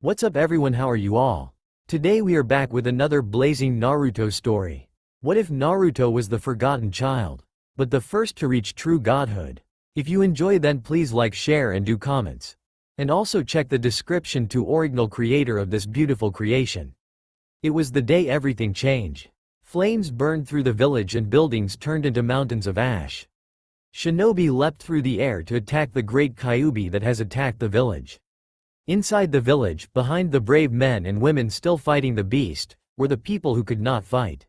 What's up everyone, how are you all? Today we are back with another blazing Naruto story. What if Naruto was the forgotten child, but the first to reach true godhood? If you enjoy, then please like, share and do comments. And also check the description to original creator of this beautiful creation. It was the day everything changed. Flames burned through the village and buildings turned into mountains of ash. Shinobi leapt through the air to attack the great Kyuubi that has attacked the village. Inside the village, behind the brave men and women still fighting the beast, were the people who could not fight.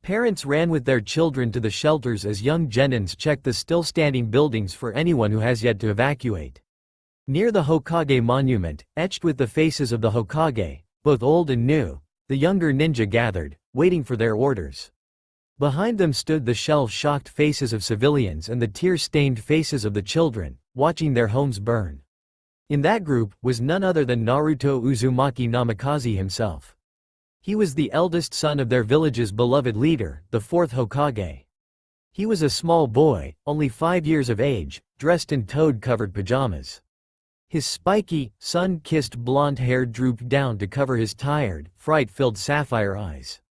Parents ran with their children to the shelters as young genins checked the still-standing buildings for anyone who has yet to evacuate. Near the Hokage monument, etched with the faces of the Hokage, both old and new, the younger ninja gathered, waiting for their orders. Behind them stood the shell-shocked faces of civilians and the tear-stained faces of the children, watching their homes burn. In that group was none other than Naruto Uzumaki Namikaze himself. He was the eldest son of their village's beloved leader, the fourth Hokage. He was a small boy, only 5 years of age, dressed in toad-covered pajamas. His spiky, sun-kissed blonde hair drooped down to cover his tired, fright-filled sapphire eyes.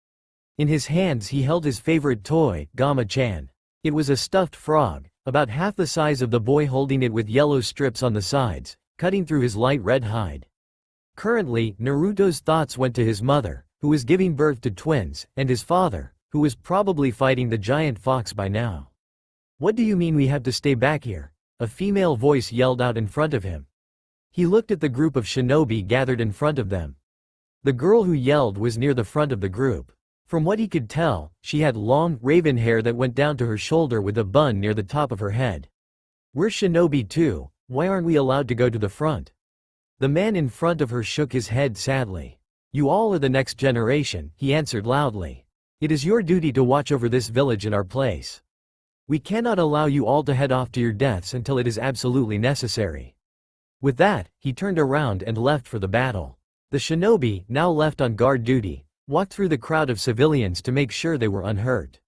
In his hands he held his favorite toy, Gama-chan. It was a stuffed frog, about half the size of the boy, holding it with yellow strips on the sides, cutting through his light red hide. Currently, Naruto's thoughts went to his mother, who was giving birth to twins, and his father, who was probably fighting the giant fox by now. "What do you mean we have to stay back here?" a female voice yelled out in front of him. He looked at the group of shinobi gathered in front of them. The girl who yelled was near the front of the group. From what he could tell, she had long, raven hair that went down to her shoulder with a bun near the top of her head. "We're shinobi too. Why aren't we allowed to go to the front?" The man in front of her shook his head sadly. "You all are the next generation," he answered loudly. "It is your duty to watch over this village in our place. We cannot allow you all to head off to your deaths until it is absolutely necessary." With that, he turned around and left for the battle. The shinobi, now left on guard duty, walked through the crowd of civilians to make sure they were unhurt.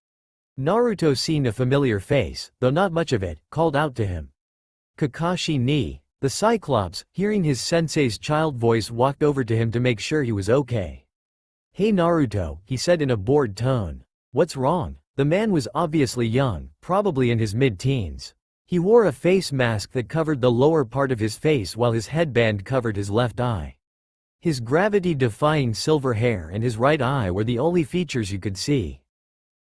Naruto, seeing a familiar face, though not much of it, called out to him. Kakashi ni. The Cyclops, hearing his sensei's child voice, walked over to him to make sure he was okay. "Hey Naruto," he said in a bored tone. "What's wrong?" The man was obviously young, probably in his mid-teens. He wore a face mask that covered the lower part of his face while his headband covered his left eye. His gravity-defying silver hair and his right eye were the only features you could see.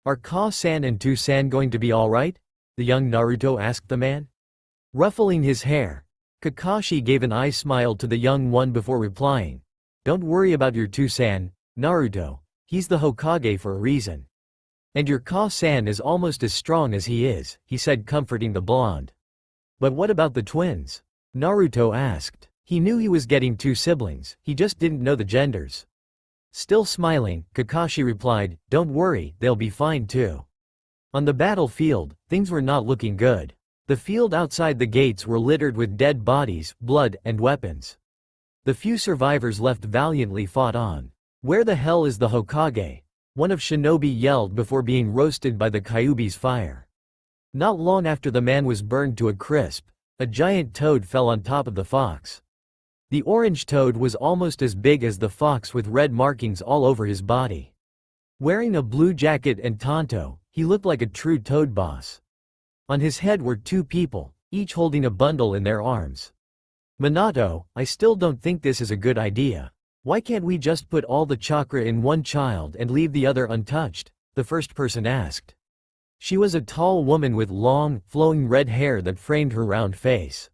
"Are Ka-san and Tu-san going to be alright?" the young Naruto asked the man. Ruffling his hair, Kakashi gave an eye smile to the young one before replying. "Don't worry about your Tu-san, Naruto. He's the Hokage for a reason. And your Ka-san is almost as strong as he is," he said, comforting the blonde. "But what about the twins?" Naruto asked. He knew he was getting 2 siblings, he just didn't know the genders. Still smiling, Kakashi replied, "Don't worry, they'll be fine too." On the battlefield, things were not looking good. The field outside the gates were littered with dead bodies, blood, and weapons. The few survivors left valiantly fought on. "Where the hell is the Hokage?" one of shinobi yelled before being roasted by the Kyuubi's fire. Not long after the man was burned to a crisp, a giant toad fell on top of the fox. The orange toad was almost as big as the fox, with red markings all over his body. Wearing a blue jacket and tanto, he looked like a true toad boss. On his head were 2 people, each holding a bundle in their arms. "Minato, I still don't think this is a good idea. Why can't we just put all the chakra in one child and leave the other untouched?" the first person asked. She was a tall woman with long, flowing red hair that framed her round face.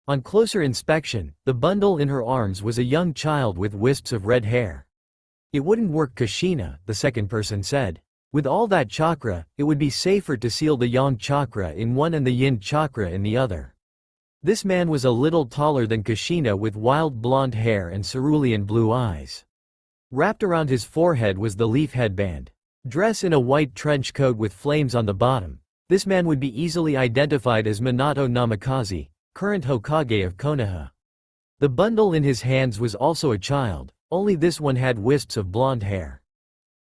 On closer inspection, the bundle in her arms was a young child with wisps of red hair. "It wouldn't work, Kushina," the second person said. "With all that chakra, it would be safer to seal the yang chakra in one and the yin chakra in the other." This man was a little taller than Kushina, with wild blonde hair and cerulean blue eyes. Wrapped around his forehead was the leaf headband. Dressed in a white trench coat with flames on the bottom, this man would be easily identified as Minato Namikaze, current Hokage of Konoha. The bundle in his hands was also a child, only this one had wisps of blonde hair.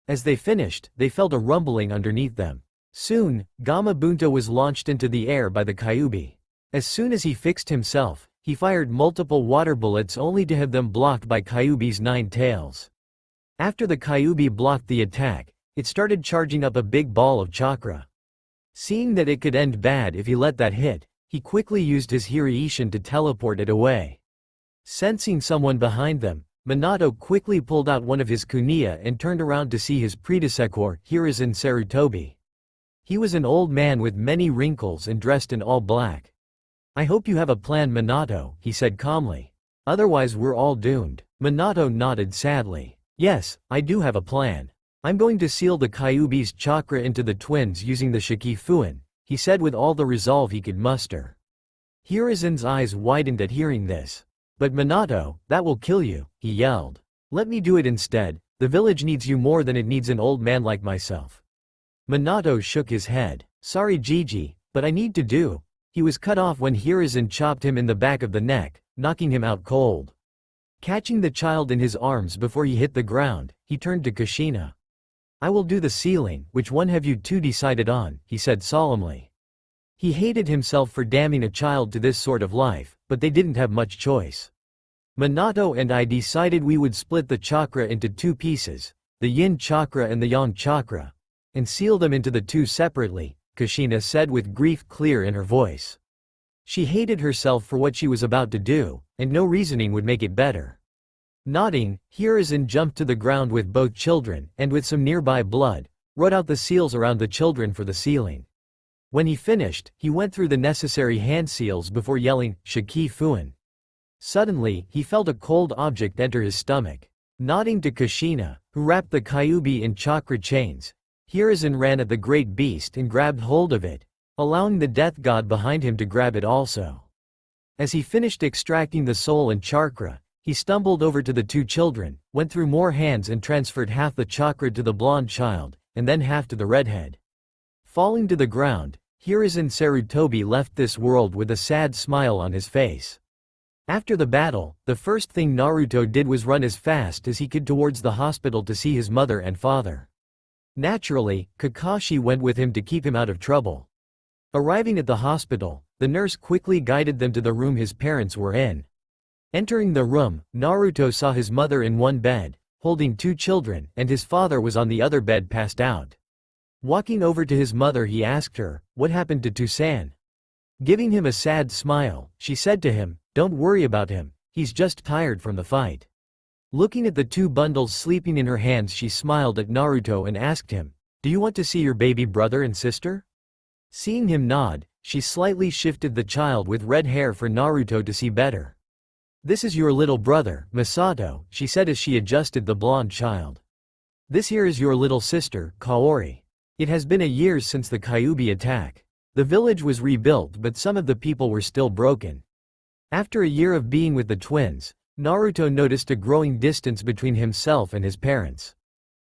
As they finished, they felt a rumbling underneath them. Soon, Gamabunta was launched into the air by the Kyuubi. As soon as he fixed himself, he fired multiple water bullets only to have them blocked by Kyuubi's 9 tails. After the Kyuubi blocked the attack, it started charging up a big ball of chakra. Seeing that it could end bad if he let that hit, he quickly used his Hiraishin to teleport it away. Sensing someone behind them, Minato quickly pulled out one of his kunai and turned around to see his predecessor, Hiruzen Sarutobi. He was an old man with many wrinkles and dressed in all black. "I hope you have a plan, Minato," he said calmly. "Otherwise we're all doomed." Minato nodded sadly. "Yes, I do have a plan. I'm going to seal the Kyuubi's chakra into the twins using the Shikifuin," he said with all the resolve he could muster. Hiruzen's eyes widened at hearing this. "But Minato, that will kill you," he yelled. "Let me do it instead. The village needs you more than it needs an old man like myself." Minato shook his head. "Sorry Gigi, but I need to do." He was cut off when Hiruzen chopped him in the back of the neck, knocking him out cold. Catching the child in his arms before he hit the ground, he turned to Kushina. "I will do the sealing, which one have you two decided on?" he said solemnly. He hated himself for damning a child to this sort of life, but they didn't have much choice. "Minato and I decided we would split the chakra into 2 pieces, the yin chakra and the yang chakra, and seal them into the 2 separately," Kushina said with grief clear in her voice. She hated herself for what she was about to do, and no reasoning would make it better. Nodding, Hiruzen jumped to the ground with both children, and with some nearby blood, wrote out the seals around the children for the sealing. When he finished, he went through the necessary hand seals before yelling, "Shikifuin." Suddenly, he felt a cold object enter his stomach. Nodding to Kushina, who wrapped the Kyuubi in chakra chains, Hiruzen ran at the great beast and grabbed hold of it, allowing the death god behind him to grab it also. As he finished extracting the soul and chakra, he stumbled over to the 2 children, went through more hands and transferred half the chakra to the blonde child, and then half to the redhead. Falling to the ground, Hiruzen Sarutobi left this world with a sad smile on his face. After the battle, the first thing Naruto did was run as fast as he could towards the hospital to see his mother and father. Naturally, Kakashi went with him to keep him out of trouble. Arriving at the hospital, the nurse quickly guided them to the room his parents were in. Entering the room, Naruto saw his mother in one bed, holding 2 children, and his father was on the other bed passed out. Walking over to his mother he asked her, "What happened to Toussaint?" Giving him a sad smile, she said to him, "Don't worry about him, he's just tired from the fight." Looking at the 2 bundles sleeping in her hands she smiled at Naruto and asked him, "Do you want to see your baby brother and sister?" Seeing him nod, she slightly shifted the child with red hair for Naruto to see better. "This is your little brother, Masato," she said as she adjusted the blonde child. "This here is your little sister, Kaori. It has been a year since the Kyuubi attack. The village was rebuilt but some of the people were still broken." After a year of being with the twins, Naruto noticed a growing distance between himself and his parents.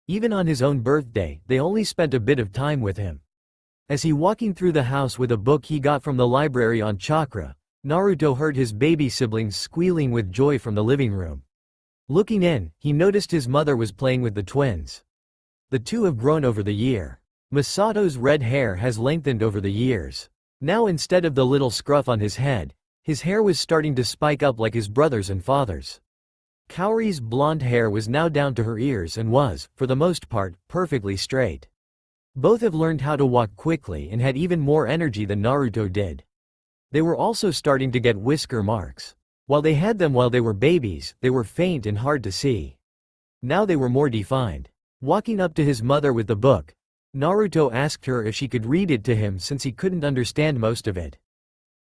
Even on his own birthday, they only spent a bit of time with him. As he walking through the house with a book he got from the library on chakra, Naruto heard his baby siblings squealing with joy from the living room. Looking in, he noticed his mother was playing with the twins. The 2 have grown over the year. Masato's red hair has lengthened over the years. Now instead of the little scruff on his head, his hair was starting to spike up like his brother's and father's. Kaori's blonde hair was now down to her ears and was, for the most part, perfectly straight. Both have learned how to walk quickly and had even more energy than Naruto did. They were also starting to get whisker marks. While they had them while they were babies, they were faint and hard to see. Now they were more defined. Walking up to his mother with the book, Naruto asked her if she could read it to him since he couldn't understand most of it.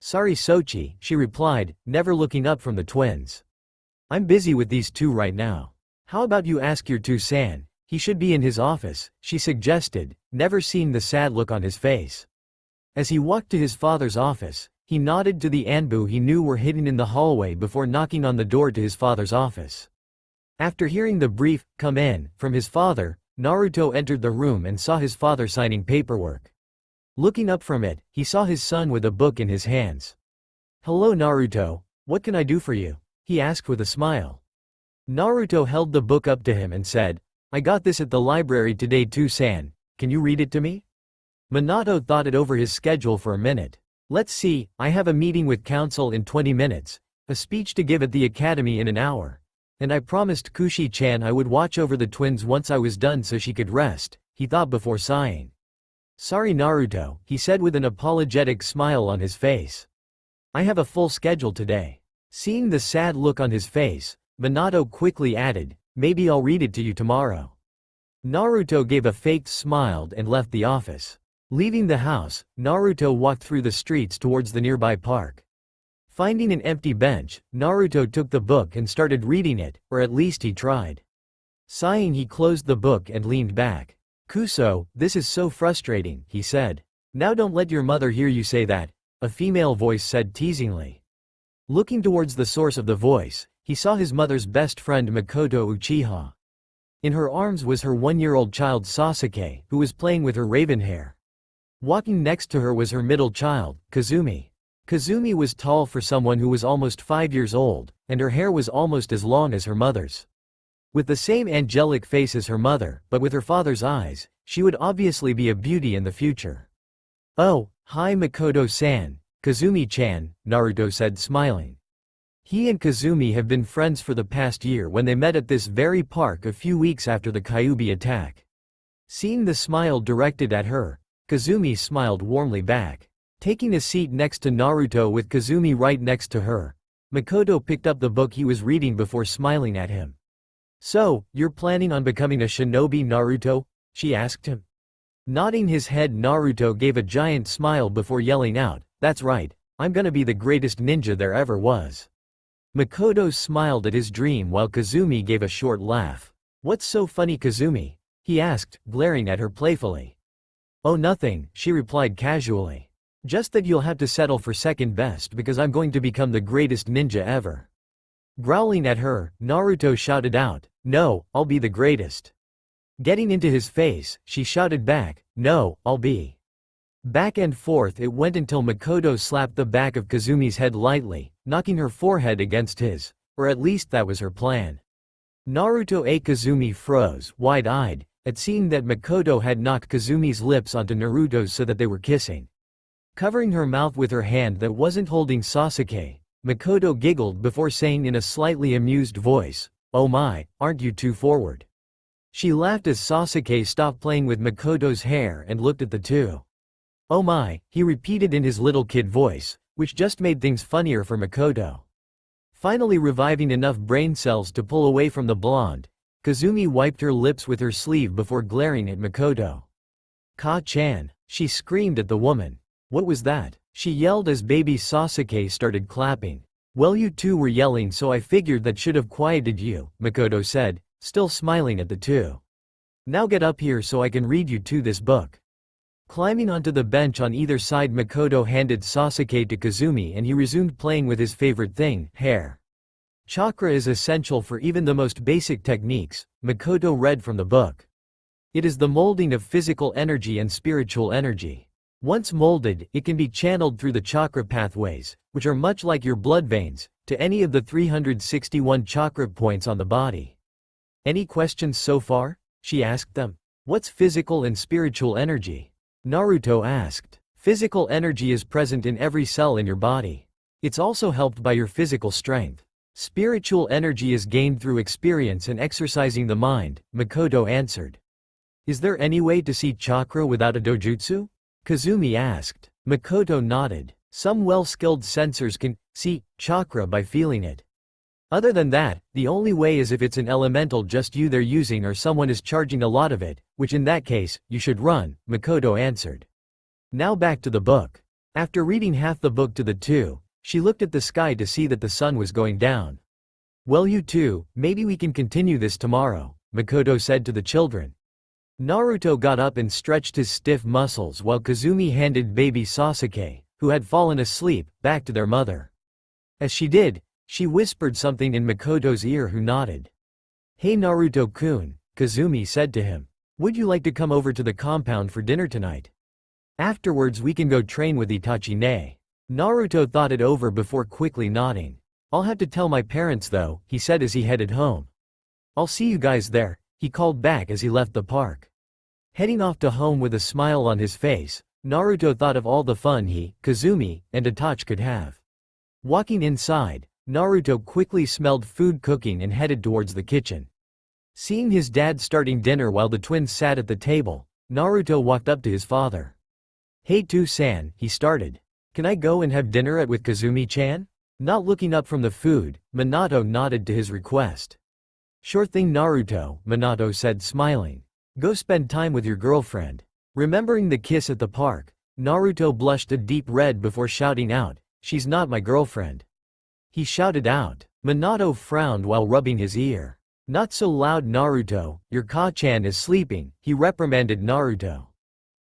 "Sorry Sochi," she replied, never looking up from the twins. "I'm busy with these 2 right now. How about you ask your Toussaint? He should be in his office," she suggested, never seeing the sad look on his face. As he walked to his father's office, he nodded to the Anbu he knew were hidden in the hallway before knocking on the door to his father's office. After hearing the brief, "Come in," from his father, Naruto entered the room and saw his father signing paperwork. Looking up from it, he saw his son with a book in his hands. "Hello Naruto, what can I do for you?" he asked with a smile. Naruto held the book up to him and said, "I got this at the library today Toussaint, can you read it to me?" Minato thought it over his schedule for a minute. "Let's see, I have a meeting with council in 20 minutes, A speech to give at the academy in an hour. And I promised Kushi-chan I would watch over the twins once I was done so she could rest, he thought before sighing. Sorry Naruto, he said with an apologetic smile on his face. I have a full schedule today. Seeing the sad look on his face, Minato quickly added, maybe I'll read it to you tomorrow. Naruto gave a faked smile and left the office. Leaving the house, Naruto walked through the streets towards the nearby park. Finding an empty bench, Naruto took the book and started reading it, or at least he tried. Sighing, he closed the book and leaned back. Kuso, this is so frustrating, he said. Now don't let your mother hear you say that, a female voice said teasingly. Looking towards the source of the voice, he saw his mother's best friend Makoto Uchiha. In her arms was her 1-year-old child Sasuke, who was playing with her raven hair. Walking next to her was her middle child, Kazumi. Kazumi was tall for someone who was almost 5 years old, and her hair was almost as long as her mother's. With the same angelic face as her mother, but with her father's eyes, she would obviously be a beauty in the future. Oh, hi Makoto-san, Kazumi-chan, Naruto said smiling. He and Kazumi have been friends for the past year when they met at this very park a few weeks after the Kyuubi attack. Seeing the smile directed at her, Kazumi smiled warmly back. Taking a seat next to Naruto with Kazumi right next to her, Makoto picked up the book he was reading before smiling at him. So, you're planning on becoming a shinobi, Naruto? She asked him. Nodding his head, Naruto gave a giant smile before yelling out, that's right, I'm gonna be the greatest ninja there ever was. Makoto smiled at his dream while Kazumi gave a short laugh. What's so funny, Kazumi? He asked, glaring at her playfully. Oh nothing, she replied casually. Just that you'll have to settle for second best because I'm going to become the greatest ninja ever. Growling at her, Naruto shouted out, no, I'll be the greatest. Getting into his face, she shouted back, no, I'll be. Back and forth it went until Makoto slapped the back of Kazumi's head lightly, knocking her forehead against his, or at least that was her plan. Naruto and Kazumi froze, wide-eyed, at seeing that Makoto had knocked Kazumi's lips onto Naruto's so that they were kissing. Covering her mouth with her hand that wasn't holding Sasuke, Makoto giggled before saying in a slightly amused voice, oh my, aren't you too forward? She laughed as Sasuke stopped playing with Makoto's hair and looked at the two. Oh my, he repeated in his little kid voice, which just made things funnier for Makoto. Finally reviving enough brain cells to pull away from the blonde, Kazumi wiped her lips with her sleeve before glaring at Makoto. Ka-chan, she screamed at the woman. What was that? She yelled as baby Sasuke started clapping. Well, you two were yelling, so I figured that should have quieted you, Makoto said, still smiling at the two. Now get up here so I can read you two this book. Climbing onto the bench on either side, Makoto handed Sasuke to Kazumi and he resumed playing with his favorite thing, hair. Chakra is essential for even the most basic techniques, Makoto read from the book. It is the molding of physical energy and spiritual energy. Once molded, it can be channeled through the chakra pathways, which are much like your blood veins, to any of the 361 chakra points on the body. Any questions so far? She asked them. What's physical and spiritual energy? Naruto asked. Physical energy is present in every cell in your body. It's also helped by your physical strength. Spiritual energy is gained through experience and exercising the mind, Makoto answered. Is there any way to see chakra without a dojutsu? Kazumi asked. Makoto nodded. Some well-skilled sensors can see chakra by feeling it. Other than that, the only way is if it's an elemental just you they're using or someone is charging a lot of it, which in that case, you should run, Makoto answered. Now back to the book. After reading half the book to the two, she looked at the sky to see that the sun was going down. Well, you two, maybe we can continue this tomorrow, Makoto said to the children. Naruto got up and stretched his stiff muscles while Kazumi handed baby Sasuke, who had fallen asleep, back to their mother. As she did, she whispered something in Makoto's ear, who nodded. Hey Naruto-kun, Kazumi said to him. Would you like to come over to the compound for dinner tonight? Afterwards we can go train with Itachi-ne. Naruto thought it over before quickly nodding. I'll have to tell my parents though, he said as he headed home. I'll see you guys there, he called back as he left the park. Heading off to home with a smile on his face, Naruto thought of all the fun he, Kazumi, and Itachi could have. Walking inside, Naruto quickly smelled food cooking and headed towards the kitchen. Seeing his dad starting dinner while the twins sat at the table, Naruto walked up to his father. "Hey Tu-san," he started. "Can I go and have dinner with Kazumi-chan?" Not looking up from the food, Minato nodded to his request. "Sure thing Naruto," Minato said smiling. "Go spend time with your girlfriend." Remembering the kiss at the park, Naruto blushed a deep red before shouting out, "She's not my girlfriend." He shouted out. Minato frowned while rubbing his ear. "Not so loud Naruto, your Ka-chan is sleeping," he reprimanded Naruto.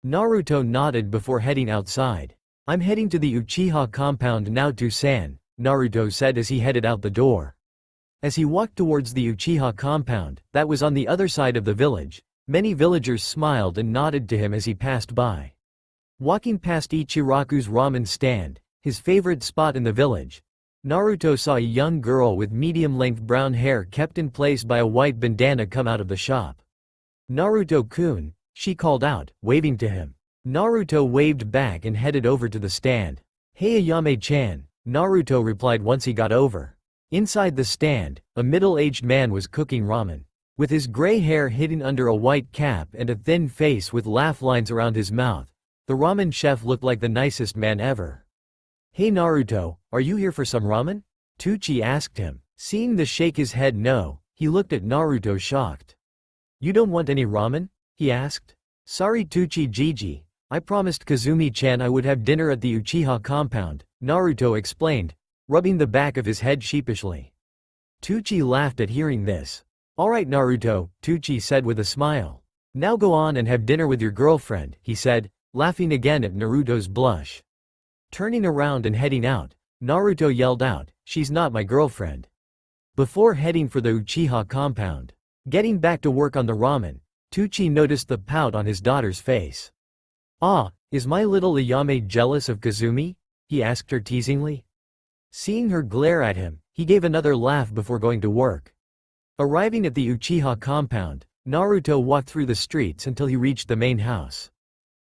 Naruto nodded before heading outside. "I'm heading to the Uchiha compound now Tu-san," Naruto said as he headed out the door. As he walked towards the Uchiha compound, that was on the other side of the village, many villagers smiled and nodded to him as he passed by. Walking past Ichiraku's ramen stand, his favorite spot in the village, Naruto saw a young girl with medium-length brown hair kept in place by a white bandana come out of the shop. "Naruto-kun," she called out, waving to him. Naruto waved back and headed over to the stand. "Hey Ayame-chan," Naruto replied once he got over. Inside the stand, a middle-aged man was cooking ramen. With his gray hair hidden under a white cap and a thin face with laugh lines around his mouth, the ramen chef looked like the nicest man ever. "Hey Naruto, are you here for some ramen?" Tucci asked him. Seeing the shake his head no, he looked at Naruto shocked. "You don't want any ramen?" he asked. "Sorry Tucci Gigi, I promised Kazumi-chan I would have dinner at the Uchiha compound," Naruto explained, rubbing the back of his head sheepishly. Tucci laughed at hearing this. "Alright Naruto," Tucci said with a smile. "Now go on and have dinner with your girlfriend," he said, laughing again at Naruto's blush. Turning around and heading out, Naruto yelled out, "She's not my girlfriend." Before heading for the Uchiha compound. Getting back to work on the ramen, Tucci noticed the pout on his daughter's face. "Ah, is my little Ayame jealous of Kazumi?" he asked her teasingly. Seeing her glare at him, he gave another laugh before going to work. Arriving at the Uchiha compound, Naruto walked through the streets until he reached the main house.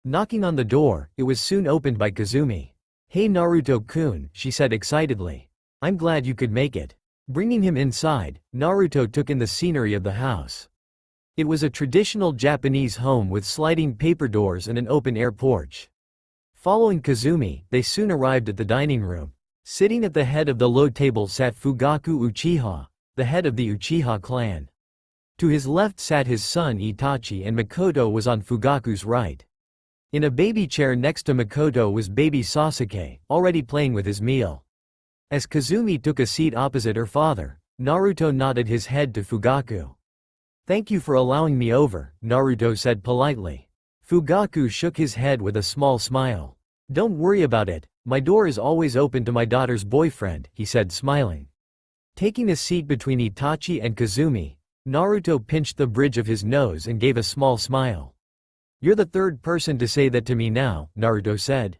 Knocking on the door, it was soon opened by Kazumi. "Hey Naruto-kun," she said excitedly. "I'm glad you could make it." Bringing him inside, Naruto took in the scenery of the house. It was a traditional Japanese home with sliding paper doors and an open-air porch. Following Kazumi, they soon arrived at the dining room. Sitting at the head of the low table sat Fugaku Uchiha, the head of the Uchiha clan. To his left sat his son Itachi and Makoto was on Fugaku's right. In a baby chair next to Makoto was baby Sasuke, already playing with his meal. As Kazumi took a seat opposite her father, Naruto nodded his head to Fugaku. "Thank you for allowing me over," Naruto said politely. Fugaku shook his head with a small smile. "Don't worry about it, my door is always open to my daughter's boyfriend," he said smiling. Taking a seat between Itachi and Kazumi, Naruto pinched the bridge of his nose and gave a small smile. "You're the third person to say that to me now," Naruto said.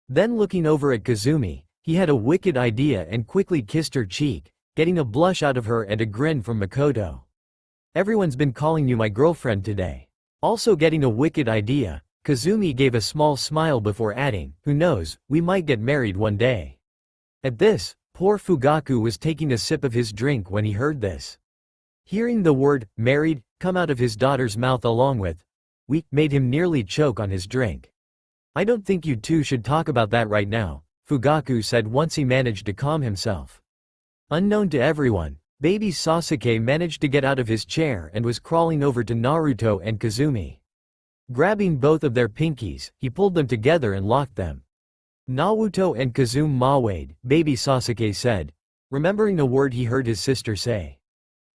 Then looking over at Kazumi, he had a wicked idea and quickly kissed her cheek, getting a blush out of her and a grin from Makoto. "Everyone's been calling you my girlfriend today." Also getting a wicked idea, Kazumi gave a small smile before adding, "Who knows, we might get married one day." At this, poor Fugaku was taking a sip of his drink when he heard this. Hearing the word, married, come out of his daughter's mouth along with, "we," made him nearly choke on his drink. "I don't think you two should talk about that right now," Fugaku said once he managed to calm himself. Unknown to everyone, baby Sasuke managed to get out of his chair and was crawling over to Naruto and Kazumi. Grabbing both of their pinkies, he pulled them together and locked them. "Naruto and Kazumi Mawade," baby Sasuke said, remembering a word he heard his sister say.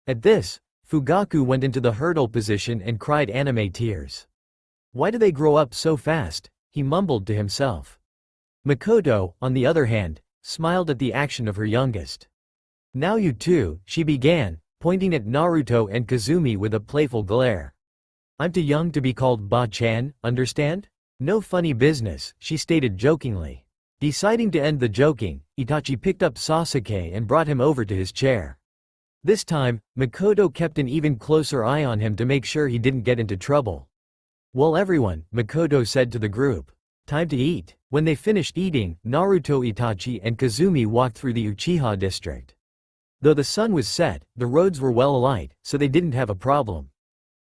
At this, Fugaku went into the hurdle position and cried anime tears. "Why do they grow up so fast?" he mumbled to himself. Makoto, on the other hand, smiled at the action of her youngest. "Now you two," she began, pointing at Naruto and Kazumi with a playful glare. "I'm too young to be called Ba-chan, understand? No funny business," she stated jokingly. Deciding to end the joking, Itachi picked up Sasuke and brought him over to his chair. This time, Makoto kept an even closer eye on him to make sure he didn't get into trouble. "Well everyone," Makoto said to the group. Time to eat. When they finished eating, Naruto, Itachi, and Kazumi walked through the Uchiha district. Though the sun was set, the roads were well alight, so they didn't have a problem.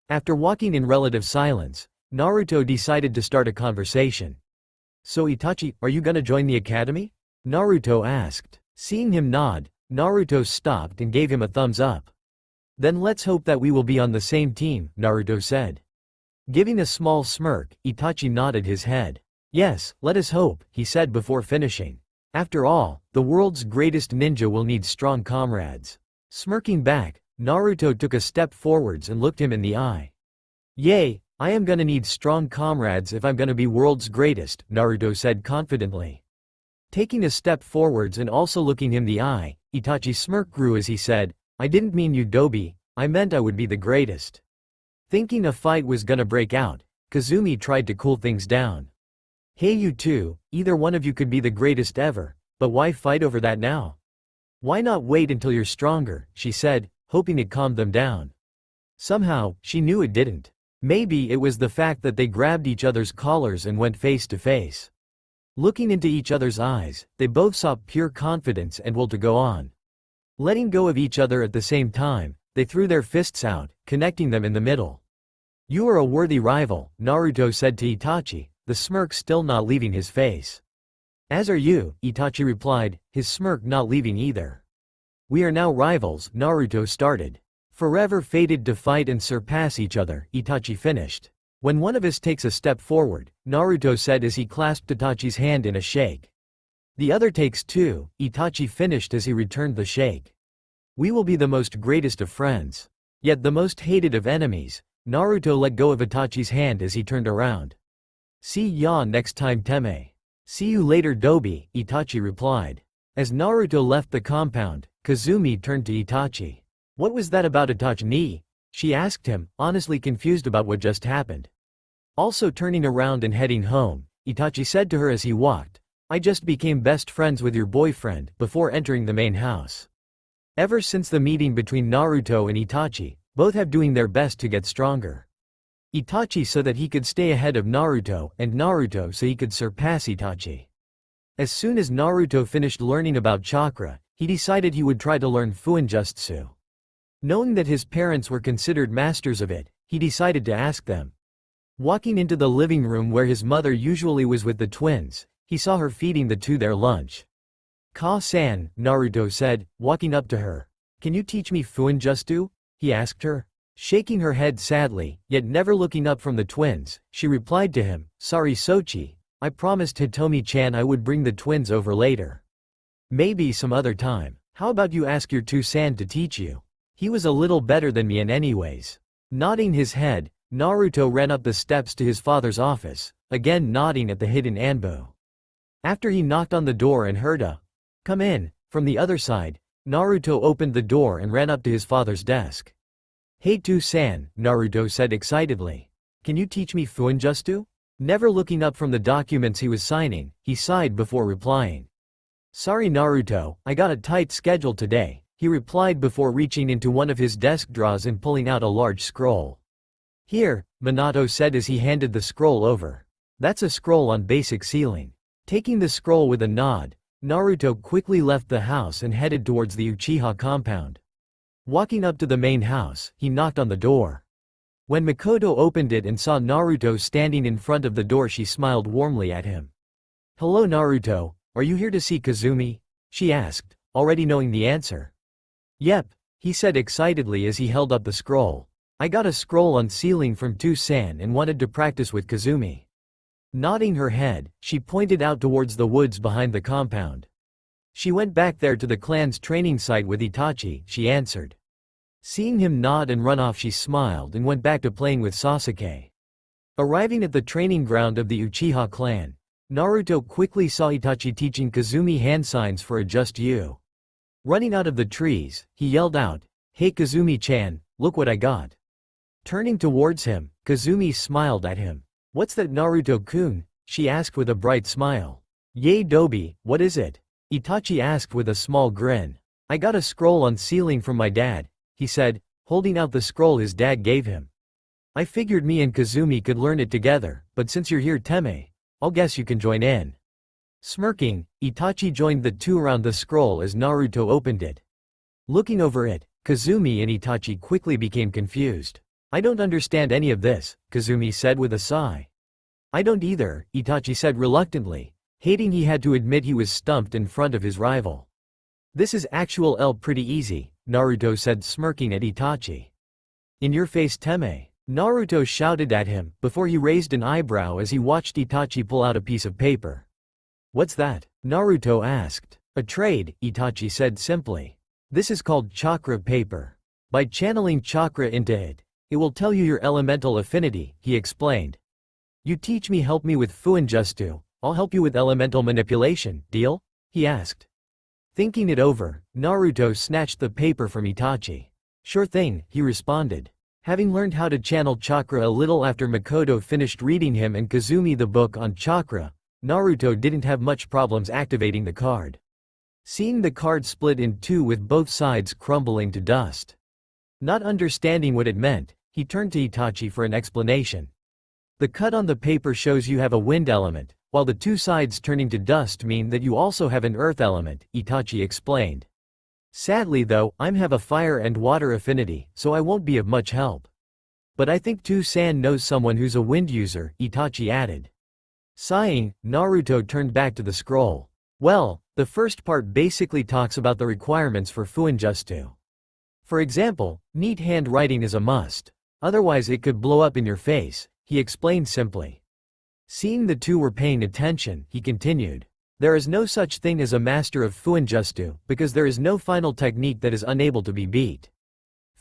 After walking in relative silence, Naruto decided to start a conversation. "So Itachi, are you gonna join the academy?" Naruto asked. Seeing him nod, Naruto stopped and gave him a thumbs up. "Then let's hope that we will be on the same team," Naruto said. Giving a small smirk, Itachi nodded his head. "Yes, let us hope," he said before finishing. "After all, the world's greatest ninja will need strong comrades." Smirking back, Naruto took a step forwards and looked him in the eye. "Yay, I am gonna need strong comrades if I'm gonna be world's greatest," Naruto said confidently. Taking a step forwards and also looking him in the eye, Itachi's smirk grew as he said, "I didn't mean you Dobi, I meant I would be the greatest." Thinking a fight was gonna break out, Kazumi tried to cool things down. "Hey you two, either one of you could be the greatest ever, but why fight over that now? Why not wait until you're stronger," she said, hoping it calmed them down. Somehow, she knew it didn't. Maybe it was the fact that they grabbed each other's collars and went face to face. Looking into each other's eyes, they both saw pure confidence and will to go on. Letting go of each other at the same time, they threw their fists out, connecting them in the middle. "You are a worthy rival," Naruto said to Itachi, the smirk still not leaving his face. "As are you," Itachi replied, his smirk not leaving either. "We are now rivals," Naruto started. "Forever fated to fight and surpass each other," Itachi finished. "When one of us takes a step forward," Naruto said as he clasped Itachi's hand in a shake. "The other takes two," Itachi finished as he returned the shake. "We will be the most greatest of friends. Yet the most hated of enemies." Naruto let go of Itachi's hand as he turned around. "See ya next time Teme." "See you later Dobi," Itachi replied. As Naruto left the compound, Kazumi turned to Itachi. "What was that about Itachi?" she asked him, honestly confused about what just happened. Also turning around and heading home, Itachi said to her as he walked, "I just became best friends with your boyfriend," before entering the main house. Ever since the meeting between Naruto and Itachi, both have doing their best to get stronger. Itachi so that he could stay ahead of Naruto, and Naruto so he could surpass Itachi. As soon as Naruto finished learning about chakra, he decided he would try to learn Fuinjutsu. Knowing that his parents were considered masters of it, he decided to ask them. Walking into the living room where his mother usually was with the twins, he saw her feeding the two their lunch. "Ka-san," Naruto said, walking up to her. "Can you teach me Fuinjutsu?" he asked her. Shaking her head sadly, yet never looking up from the twins, she replied to him, "Sorry Sochi, I promised Hitomi-chan I would bring the twins over later. Maybe some other time. How about you ask your two-san to teach you? He was a little better than me in anyways." Nodding his head, Naruto ran up the steps to his father's office, again nodding at the hidden Anbu. After he knocked on the door and heard a "Come in" from the other side, Naruto opened the door and ran up to his father's desk. "Hey two-san," Naruto said excitedly. "Can you teach me Fuinjutsu?" Never looking up from the documents he was signing, he sighed before replying. "Sorry Naruto, I got a tight schedule today," he replied before reaching into one of his desk drawers and pulling out a large scroll. "Here," Minato said as he handed the scroll over. "That's a scroll on basic sealing." Taking the scroll with a nod, Naruto quickly left the house and headed towards the Uchiha compound. Walking up to the main house, he knocked on the door. When Makoto opened it and saw Naruto standing in front of the door, she smiled warmly at him. "Hello Naruto, are you here to see Kazumi?" she asked, already knowing the answer. "Yep," he said excitedly as he held up the scroll. "I got a scroll on sealing from two-san and wanted to practice with Kazumi." Nodding her head, she pointed out towards the woods behind the compound. "She went back there to the clan's training site with Itachi," she answered. Seeing him nod and run off, she smiled and went back to playing with Sasuke. Arriving at the training ground of the Uchiha clan, Naruto quickly saw Itachi teaching Kazumi hand signs for a just you. Running out of the trees, he yelled out, "Hey Kazumi-chan, look what I got." Turning towards him, Kazumi smiled at him. "What's that Naruto-kun?" she asked with a bright smile. "Yay Dobi, what is it?" Itachi asked with a small grin. "I got a scroll on sealing from my dad," he said, holding out the scroll his dad gave him. "I figured me and Kazumi could learn it together, but since you're here Teme, I'll guess you can join in." Smirking, Itachi joined the two around the scroll as Naruto opened it. Looking over it, Kazumi and Itachi quickly became confused. "I don't understand any of this," Kazumi said with a sigh. "I don't either," Itachi said reluctantly, hating he had to admit he was stumped in front of his rival. "This is actual L pretty easy," Naruto said smirking at Itachi. "In your face Teme," Naruto shouted at him, before he raised an eyebrow as he watched Itachi pull out a piece of paper. "What's that?" Naruto asked. "A trade," Itachi said simply. "This is called chakra paper. By channeling chakra into it, it will tell you your elemental affinity," he explained. "You teach me, help me with Fuinjutsu, I'll help you with elemental manipulation, deal?" he asked. Thinking it over, Naruto snatched the paper from Itachi. "Sure thing," he responded. Having learned how to channel chakra a little after Makoto finished reading him and Kazumi the book on chakra, Naruto didn't have much problems activating the card. Seeing the card split in two with both sides crumbling to dust. Not understanding what it meant, he turned to Itachi for an explanation. "The cut on the paper shows you have a wind element, while the two sides turning to dust mean that you also have an earth element," Itachi explained. "Sadly though, I have a fire and water affinity, so I won't be of much help. But I think Tu-san knows someone who's a wind user," Itachi added. Sighing, Naruto turned back to the scroll. "Well, the first part basically talks about the requirements for Fuinjutsu. For example, neat handwriting is a must. Otherwise it could blow up in your face," he explained simply. Seeing the two were paying attention, he continued. "There is no such thing as a master of Fuinjutsu, because there is no final technique that is unable to be beat.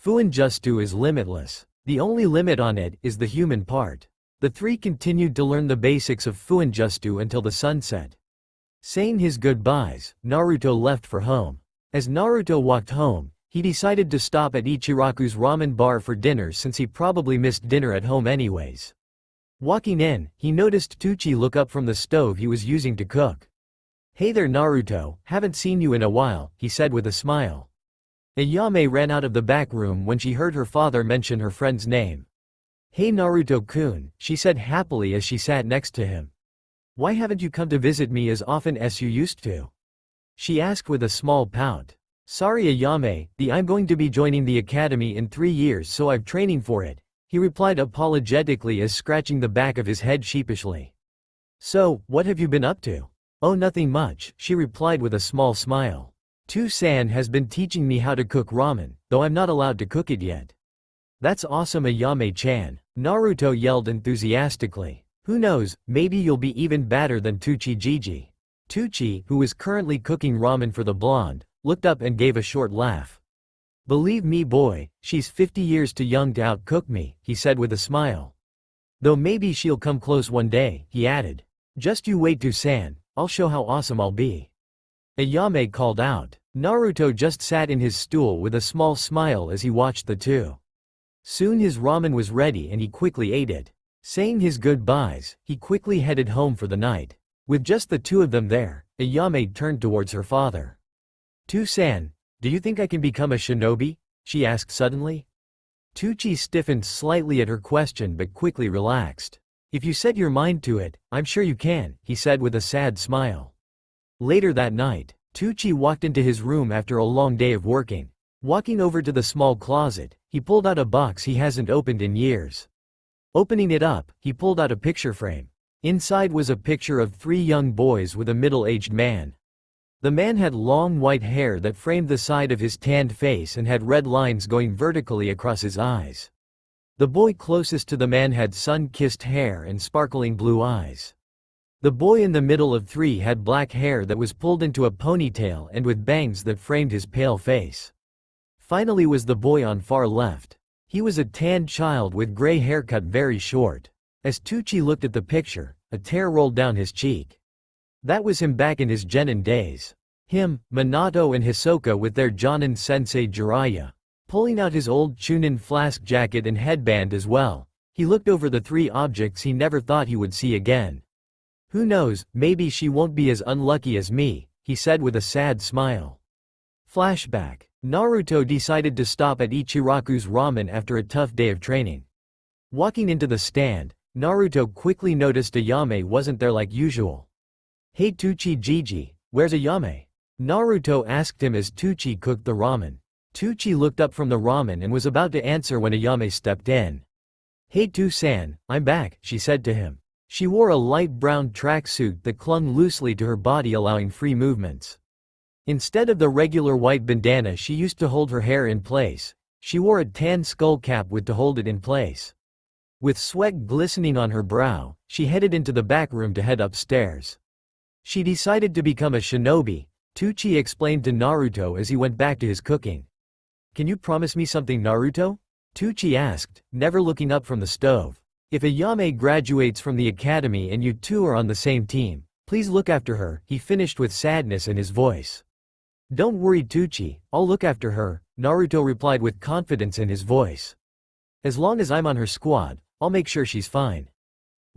Fuinjutsu is limitless. The only limit on it is the human part." The three continued to learn the basics of Fuinjutsu until the sun set. Saying his goodbyes, Naruto left for home. As Naruto walked home, he decided to stop at Ichiraku's ramen bar for dinner since he probably missed dinner at home anyways. Walking in, he noticed Tucci look up from the stove he was using to cook. "Hey there Naruto, haven't seen you in a while," he said with a smile. Ayame ran out of the back room when she heard her father mention her friend's name. "Hey Naruto-kun," she said happily as she sat next to him. "Why haven't you come to visit me as often as you used to?" she asked with a small pout. "Sorry Ayame, I'm going to be joining the academy in 3 years so I've training for it," he replied apologetically as scratching the back of his head sheepishly. "So, what have you been up to?" "Oh nothing much," she replied with a small smile. "Tu-san has been teaching me how to cook ramen, though I'm not allowed to cook it yet." "That's awesome Ayame-chan," Naruto yelled enthusiastically. "Who knows, maybe you'll be even better than Tucci Gigi." Tucci, who was currently cooking ramen for the blonde, looked up and gave a short laugh. "Believe me boy, she's 50 years too young to outcook me," he said with a smile. "Though maybe she'll come close one day," he added. "Just you wait Tu-san, I'll show how awesome I'll be." Ayame called out. Naruto just sat in his stool with a small smile as he watched the two. Soon his ramen was ready and he quickly ate it. Saying his goodbyes, he quickly headed home for the night. With just the two of them there, Ayame turned towards her father. "Tu-san, do you think I can become a shinobi?" she asked suddenly. Tucci stiffened slightly at her question but quickly relaxed. "If you set your mind to it, I'm sure you can," he said with a sad smile. Later that night, Tucci walked into his room after a long day of working. Walking over to the small closet, he pulled out a box he hasn't opened in years. Opening it up, he pulled out a picture frame. Inside was a picture of 3 young boys with a middle-aged man. The man had long white hair that framed the side of his tanned face and had red lines going vertically across his eyes. The boy closest to the man had sun-kissed hair and sparkling blue eyes. The boy in the middle of 3 had black hair that was pulled into a ponytail and with bangs that framed his pale face. Finally was the boy on far left. He was a tanned child with gray hair cut very short. As Tucci looked at the picture, a tear rolled down his cheek. That was him back in his genin days. Him, Minato and Hisoka with their Jonin sensei Jiraiya. Pulling out his old Chunin flask jacket and headband as well, he looked over the 3 objects he never thought he would see again. "Who knows, maybe she won't be as unlucky as me," he said with a sad smile. Flashback. Naruto decided to stop at Ichiraku's ramen after a tough day of training. Walking into the stand, Naruto quickly noticed Ayame wasn't there like usual. "Hey Tuchi Gigi, where's Ayame?" Naruto asked him as Tuchi cooked the ramen. Tuchi looked up from the ramen and was about to answer when Ayame stepped in. "Hey Tu-san, I'm back," she said to him. She wore a light brown tracksuit that clung loosely to her body, allowing free movements. Instead of the regular white bandana she used to hold her hair in place, she wore a tan skull cap with to hold it in place. With sweat glistening on her brow, she headed into the back room to head upstairs. She decided to become a shinobi, Tuchi explained to Naruto as he went back to his cooking. "Can you promise me something, Naruto?" Tuchi asked, never looking up from the stove. "If Ayame graduates from the academy and you two are on the same team, please look after her," he finished with sadness in his voice. "Don't worry Tuchi, I'll look after her," Naruto replied with confidence in his voice. "As long as I'm on her squad, I'll make sure she's fine."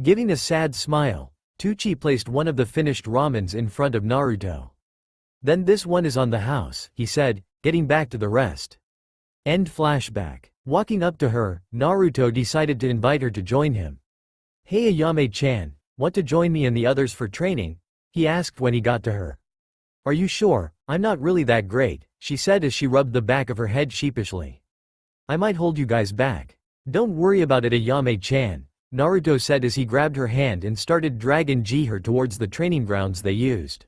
Giving a sad smile, Tuchi placed one of the finished ramens in front of Naruto. "Then this one is on the house," he said, getting back to the rest. End flashback. Walking up to her, Naruto decided to invite her to join him. "Hey Ayame-chan, want to join me and the others for training?" he asked when he got to her. "Are you sure? I'm not really that great," she said as she rubbed the back of her head sheepishly. "I might hold you guys back." "Don't worry about it Ayame-chan," Naruto said as he grabbed her hand and started dragging her towards the training grounds they used.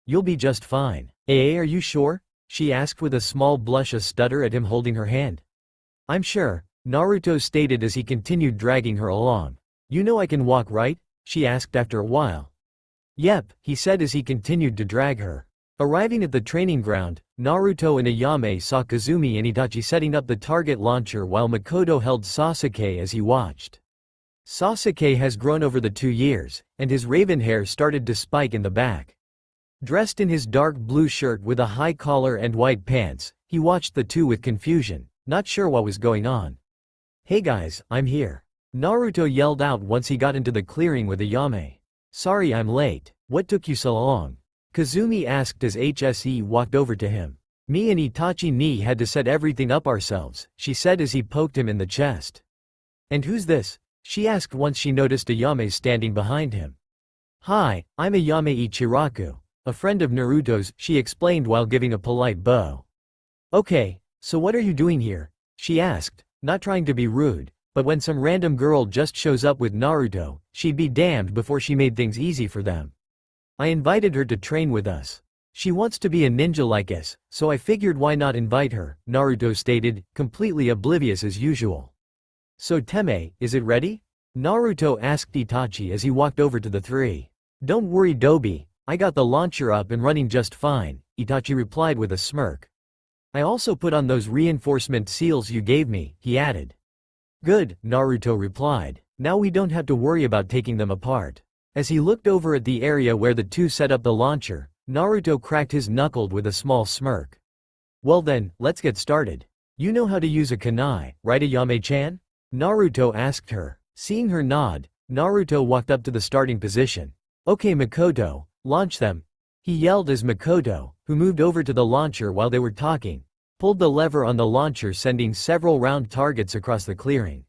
"You'll be just fine." Are you sure?" she asked with a small blush, a stutter at him holding her hand. "I'm sure," Naruto stated as he continued dragging her along. "You know I can walk, right?" she asked after a while. "Yep," he said as he continued to drag her. Arriving at the training ground, Naruto and Ayame saw Kazumi and Itachi setting up the target launcher while Makoto held Sasuke as he watched. Sasuke has grown over the 2 years, and his raven hair started to spike in the back. Dressed in his dark blue shirt with a high collar and white pants, he watched the two with confusion, not sure what was going on. "Hey guys, I'm here," Naruto yelled out once he got into the clearing with Ayame. "Sorry I'm late, what took you so long?" Kazumi asked as Hse walked over to him. "Me and Itachi had to set everything up ourselves," she said as he poked him in the chest. "And who's this?" she asked once she noticed Ayame standing behind him. "Hi, I'm Ayame Ichiraku, a friend of Naruto's," she explained while giving a polite bow. "Okay, so what are you doing here?" she asked, not trying to be rude, but when some random girl just shows up with Naruto, she'd be damned before she made things easy for them. "I invited her to train with us. She wants to be a ninja like us, so I figured why not invite her," Naruto stated, completely oblivious as usual. "So Teme, is it ready?" Naruto asked Itachi as he walked over to the three. "Don't worry Dobi, I got the launcher up and running just fine," Itachi replied with a smirk. "I also put on those reinforcement seals you gave me," he added. "Good," Naruto replied. "Now we don't have to worry about taking them apart." As he looked over at the area where the two set up the launcher, Naruto cracked his knuckle with a small smirk. "Well then, let's get started. You know how to use a kunai, right Ayame-chan?" Naruto asked her. Seeing her nod, Naruto walked up to the starting position. "Okay Makoto, launch them," he yelled as Makoto, who moved over to the launcher while they were talking, pulled the lever on the launcher sending several round targets across the clearing.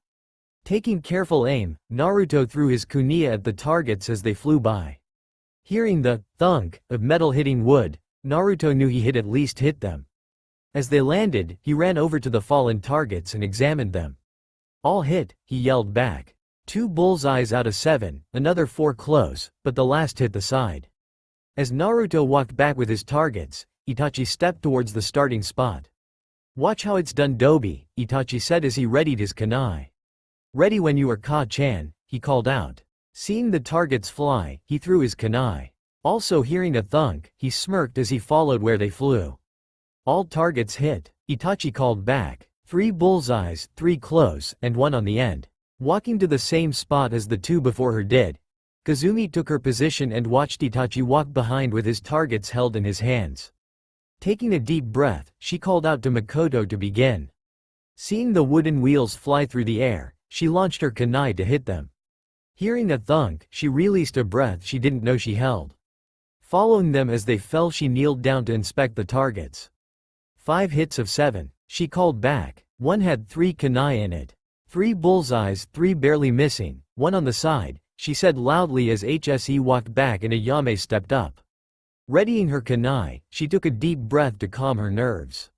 Taking careful aim, Naruto threw his kunai at the targets as they flew by. Hearing the thunk of metal hitting wood, Naruto knew he had at least hit them. As they landed, he ran over to the fallen targets and examined them. "All hit," he yelled back. 2 bullseyes out of 7, another 4 close, but the last hit the side. As Naruto walked back with his targets, Itachi stepped towards the starting spot. "Watch how it's done Dobi," Itachi said as he readied his kunai. "Ready when you are Ka-chan," he called out. Seeing the targets fly, he threw his kunai. Also hearing a thunk, he smirked as he followed where they flew. "All targets hit," Itachi called back. 3 bullseyes, 3 close, and 1 on the end. Walking to the same spot as the 2 before her did, Kazumi took her position and watched Itachi walk behind with his targets held in his hands. Taking a deep breath, she called out to Makoto to begin. Seeing the wooden wheels fly through the air, she launched her kunai to hit them. Hearing a thunk, she released a breath she didn't know she held. Following them as they fell, she kneeled down to inspect the targets. 5 hits of 7, she called back. 1 had 3 kunai in it. 3 bullseyes, 3 barely missing, 1 on the side, she said loudly as HSE walked back and Ayame stepped up. Readying her kunai, she took a deep breath to calm her nerves.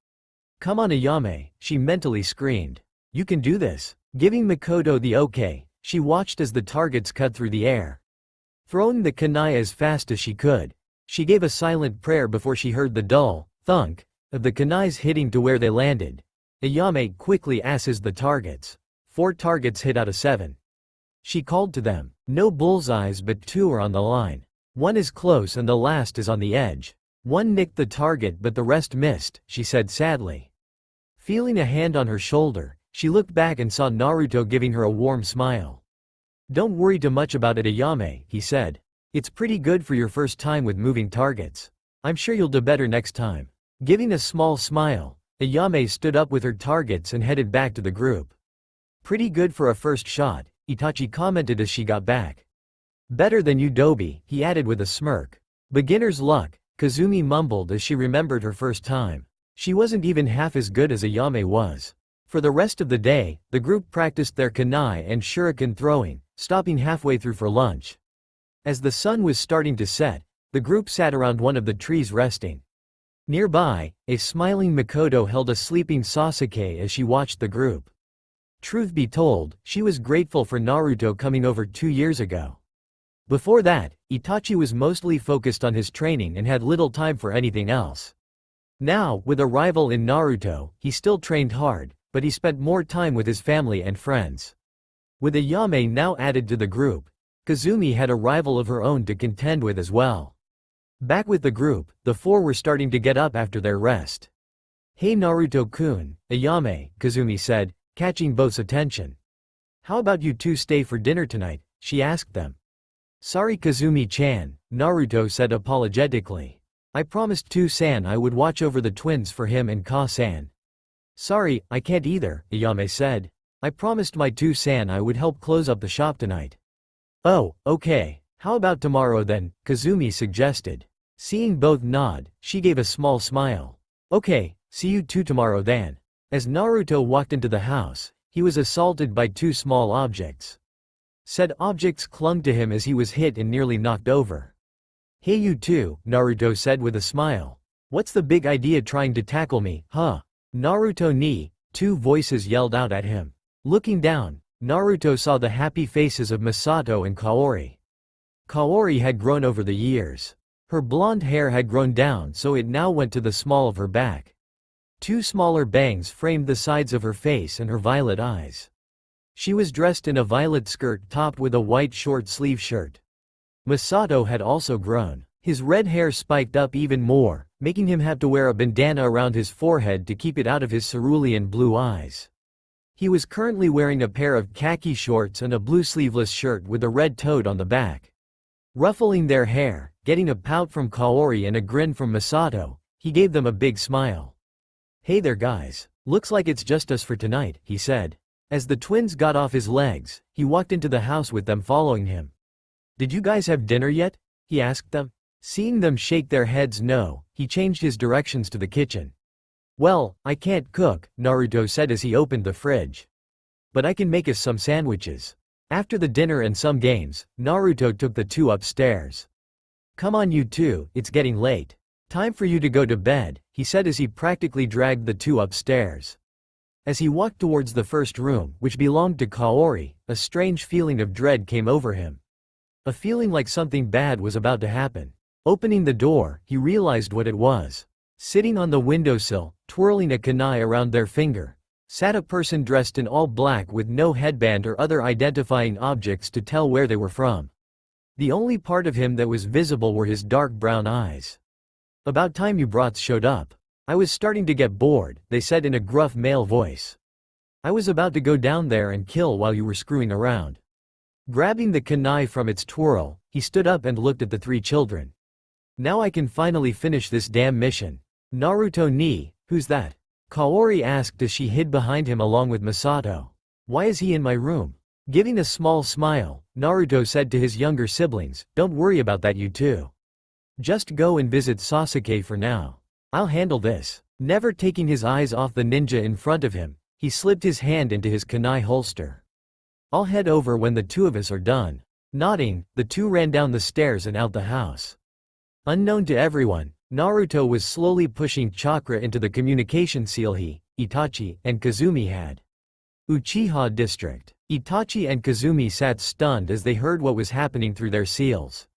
"Come on Ayame," she mentally screamed. "You can do this." Giving Makoto the okay, she watched as the targets cut through the air. Throwing the kunai as fast as she could, she gave a silent prayer before she heard the dull thunk of the kunais hitting to where they landed. Ayame quickly assessed the targets. 4 targets hit out of 7. She called to them. No bullseyes but 2 are on the line. 1 is close and the last is on the edge. 1 nicked the target but the rest missed, she said sadly. Feeling a hand on her shoulder, she looked back and saw Naruto giving her a warm smile. "Don't worry too much about it Ayame," he said. "It's pretty good for your first time with moving targets. I'm sure you'll do better next time." Giving a small smile, Ayame stood up with her targets and headed back to the group. "Pretty good for a first shot," Itachi commented as she got back. "Better than you Dobi," he added with a smirk. "Beginner's luck," Kazumi mumbled as she remembered her first time. She wasn't even half as good as Ayame was. For the rest of the day, the group practiced their kunai and shuriken throwing, stopping halfway through for lunch. As the sun was starting to set, the group sat around one of the trees resting. Nearby, a smiling Makoto held a sleeping Sasuke as she watched the group. Truth be told, she was grateful for Naruto coming over 2 years ago. Before that, Itachi was mostly focused on his training and had little time for anything else. Now, with a rival in Naruto, he still trained hard, but he spent more time with his family and friends. With Ayame now added to the group, Kazumi had a rival of her own to contend with as well. Back with the group, the 4 were starting to get up after their rest. "Hey Naruto-kun, Ayame," Kazumi said, catching both's attention. "How about you 2 stay for dinner tonight?" she asked them. "Sorry Kazumi-chan," Naruto said apologetically. "I promised 2-san I would watch over the twins for him and Ka-san." "Sorry, I can't either," Ayame said. "I promised my 2-san I would help close up the shop tonight." "Oh, okay. How about tomorrow then?" Kazumi suggested. Seeing both nod, she gave a small smile. "Okay, see you 2 tomorrow then." As Naruto walked into the house, he was assaulted by 2 small objects. Said objects clung to him as he was hit and nearly knocked over. "Hey you 2, Naruto said with a smile. "What's the big idea trying to tackle me, huh?" "Naruto ni," 2 voices yelled out at him. Looking down, Naruto saw the happy faces of Misato and Kaori. Kaori had grown over the years. Her blonde hair had grown down so it now went to the small of her back. 2 smaller bangs framed the sides of her face and her violet eyes. She was dressed in a violet skirt topped with a white short-sleeve shirt. Misato had also grown. His red hair spiked up even more, making him have to wear a bandana around his forehead to keep it out of his cerulean blue eyes. He was currently wearing a pair of khaki shorts and a blue sleeveless shirt with a red toad on the back. Ruffling their hair, getting a pout from Kaori and a grin from Misato, he gave them a big smile. "Hey there guys, looks like it's just us for tonight," he said. As the twins got off his legs, he walked into the house with them following him. "Did you guys have dinner yet?" he asked them. Seeing them shake their heads no, he changed his directions to the kitchen. "Well, I can't cook," Naruto said as he opened the fridge. "But I can make us some sandwiches." After the dinner and some games, Naruto took the 2 upstairs. "Come on you 2, it's getting late. Time for you to go to bed," he said as he practically dragged the 2 upstairs. As he walked towards the first room, which belonged to Kaori, a strange feeling of dread came over him. A feeling like something bad was about to happen. Opening the door, he realized what it was. Sitting on the windowsill, twirling a kunai around their finger, sat a person dressed in all black with no headband or other identifying objects to tell where they were from. The only part of him that was visible were his dark brown eyes. "About time you brats showed up. I was starting to get bored," they said in a gruff male voice. "I was about to go down there and kill while you were screwing around." Grabbing the kunai from its twirl, he stood up and looked at the 3 children. "Now I can finally finish this damn mission." "Naruto ni, who's that?" Kaori asked as she hid behind him along with Misato. "Why is he in my room?" Giving a small smile, Naruto said to his younger siblings, "Don't worry about that you 2. Just go and visit Sasuke for now. I'll handle this." Never taking his eyes off the ninja in front of him, he slipped his hand into his kunai holster. "I'll head over when the two of us are done." Nodding, the two ran down the stairs and out the house. Unknown to everyone, Naruto was slowly pushing chakra into the communication seal he, Itachi, and Kazumi had. Uchiha District. Itachi and Kazumi sat stunned as they heard what was happening through their seals.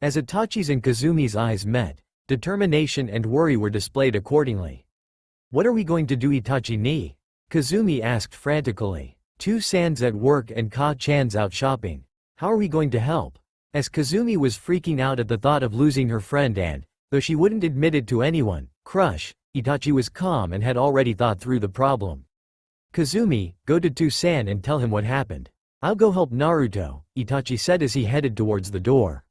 As Itachi's and Kazumi's eyes met, determination and worry were displayed accordingly. "What are we going to do, Itachi ni?" Kazumi asked frantically. "Two-san's at work and Ka-chan's out shopping. How are we going to help?" As Kazumi was freaking out at the thought of losing her friend and, though she wouldn't admit it to anyone, crush, Itachi was calm and had already thought through the problem. "Kazumi, go to Two-san and tell him what happened." "I'll go help Naruto," Itachi said as he headed towards the door.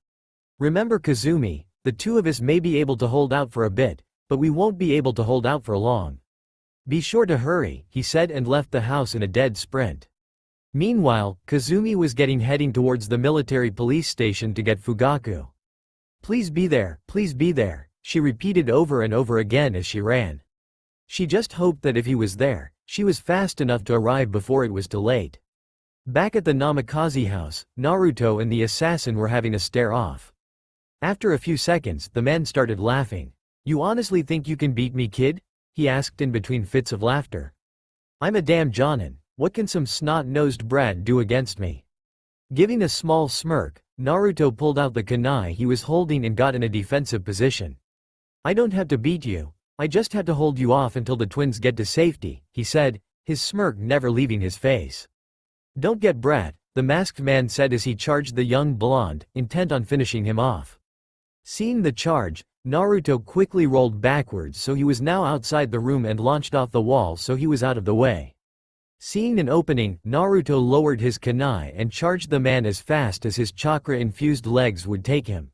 "Remember Kazumi, the two of us may be able to hold out for a bit, but we won't be able to hold out for long. Be sure to hurry," he said and left the house in a dead sprint. Meanwhile, Kazumi was heading towards the military police station to get Fugaku. Please be there, she repeated over and over again as she ran. She just hoped that if he was there, she was fast enough to arrive before it was too late. Back at the Namikaze house, Naruto and the assassin were having a stare-off. After a few seconds, the man started laughing. "You honestly think you can beat me, kid?" he asked in between fits of laughter. "I'm a damn jonin. What can some snot-nosed brat do against me?" Giving a small smirk, Naruto pulled out the kunai he was holding and got in a defensive position. "I don't have to beat you. I just have to hold you off until the twins get to safety," he said, his smirk never leaving his face. "Don't get brat," the masked man said as he charged the young blonde, intent on finishing him off. Seeing the charge, Naruto quickly rolled backwards so he was now outside the room and launched off the wall so he was out of the way. Seeing an opening, Naruto lowered his kunai and charged the man as fast as his chakra-infused legs would take him.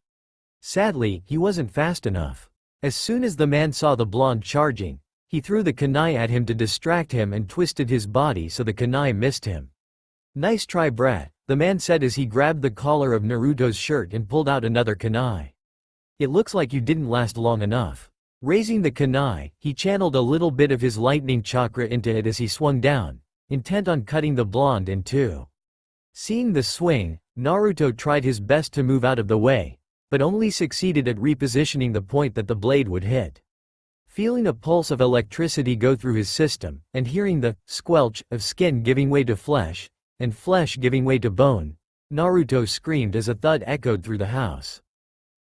Sadly, he wasn't fast enough. As soon as the man saw the blonde charging, he threw the kunai at him to distract him and twisted his body so the kunai missed him. "Nice try, brat," the man said as he grabbed the collar of Naruto's shirt and pulled out another kunai. "It looks like you didn't last long enough." Raising the kunai, he channeled a little bit of his lightning chakra into it as he swung down, intent on cutting the blonde in two. Seeing the swing, Naruto tried his best to move out of the way, but only succeeded at repositioning the point that the blade would hit. Feeling a pulse of electricity go through his system, and hearing the squelch of skin giving way to flesh, and flesh giving way to bone, Naruto screamed as a thud echoed through the house.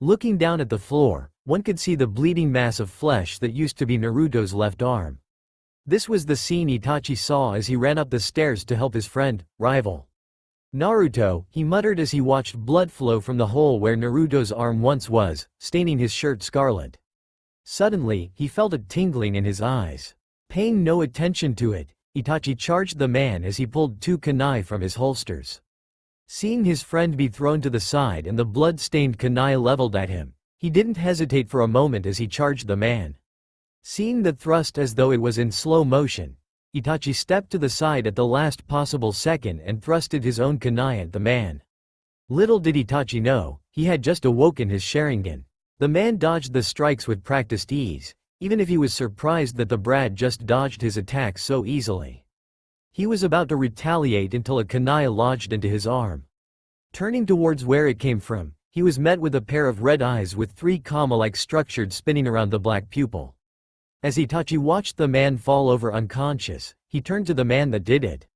Looking down at the floor, one could see the bleeding mass of flesh that used to be Naruto's left arm. This was the scene Itachi saw as he ran up the stairs to help his friend, rival. "Naruto," he muttered as he watched blood flow from the hole where Naruto's arm once was, staining his shirt scarlet. Suddenly, he felt a tingling in his eyes. Paying no attention to it, Itachi charged the man as he pulled two kunai from his holsters. Seeing his friend be thrown to the side and the blood-stained kunai leveled at him, he didn't hesitate for a moment as he charged the man. Seeing the thrust as though it was in slow motion, Itachi stepped to the side at the last possible second and thrusted his own kunai at the man. Little did Itachi know, he had just awoken his Sharingan. The man dodged the strikes with practiced ease, even if he was surprised that the brat just dodged his attacks so easily. He was about to retaliate until a kunai lodged into his arm. Turning towards where it came from, he was met with a pair of red eyes with three comma-like structures spinning around the black pupil. As Itachi watched the man fall over unconscious, he turned to the man that did it.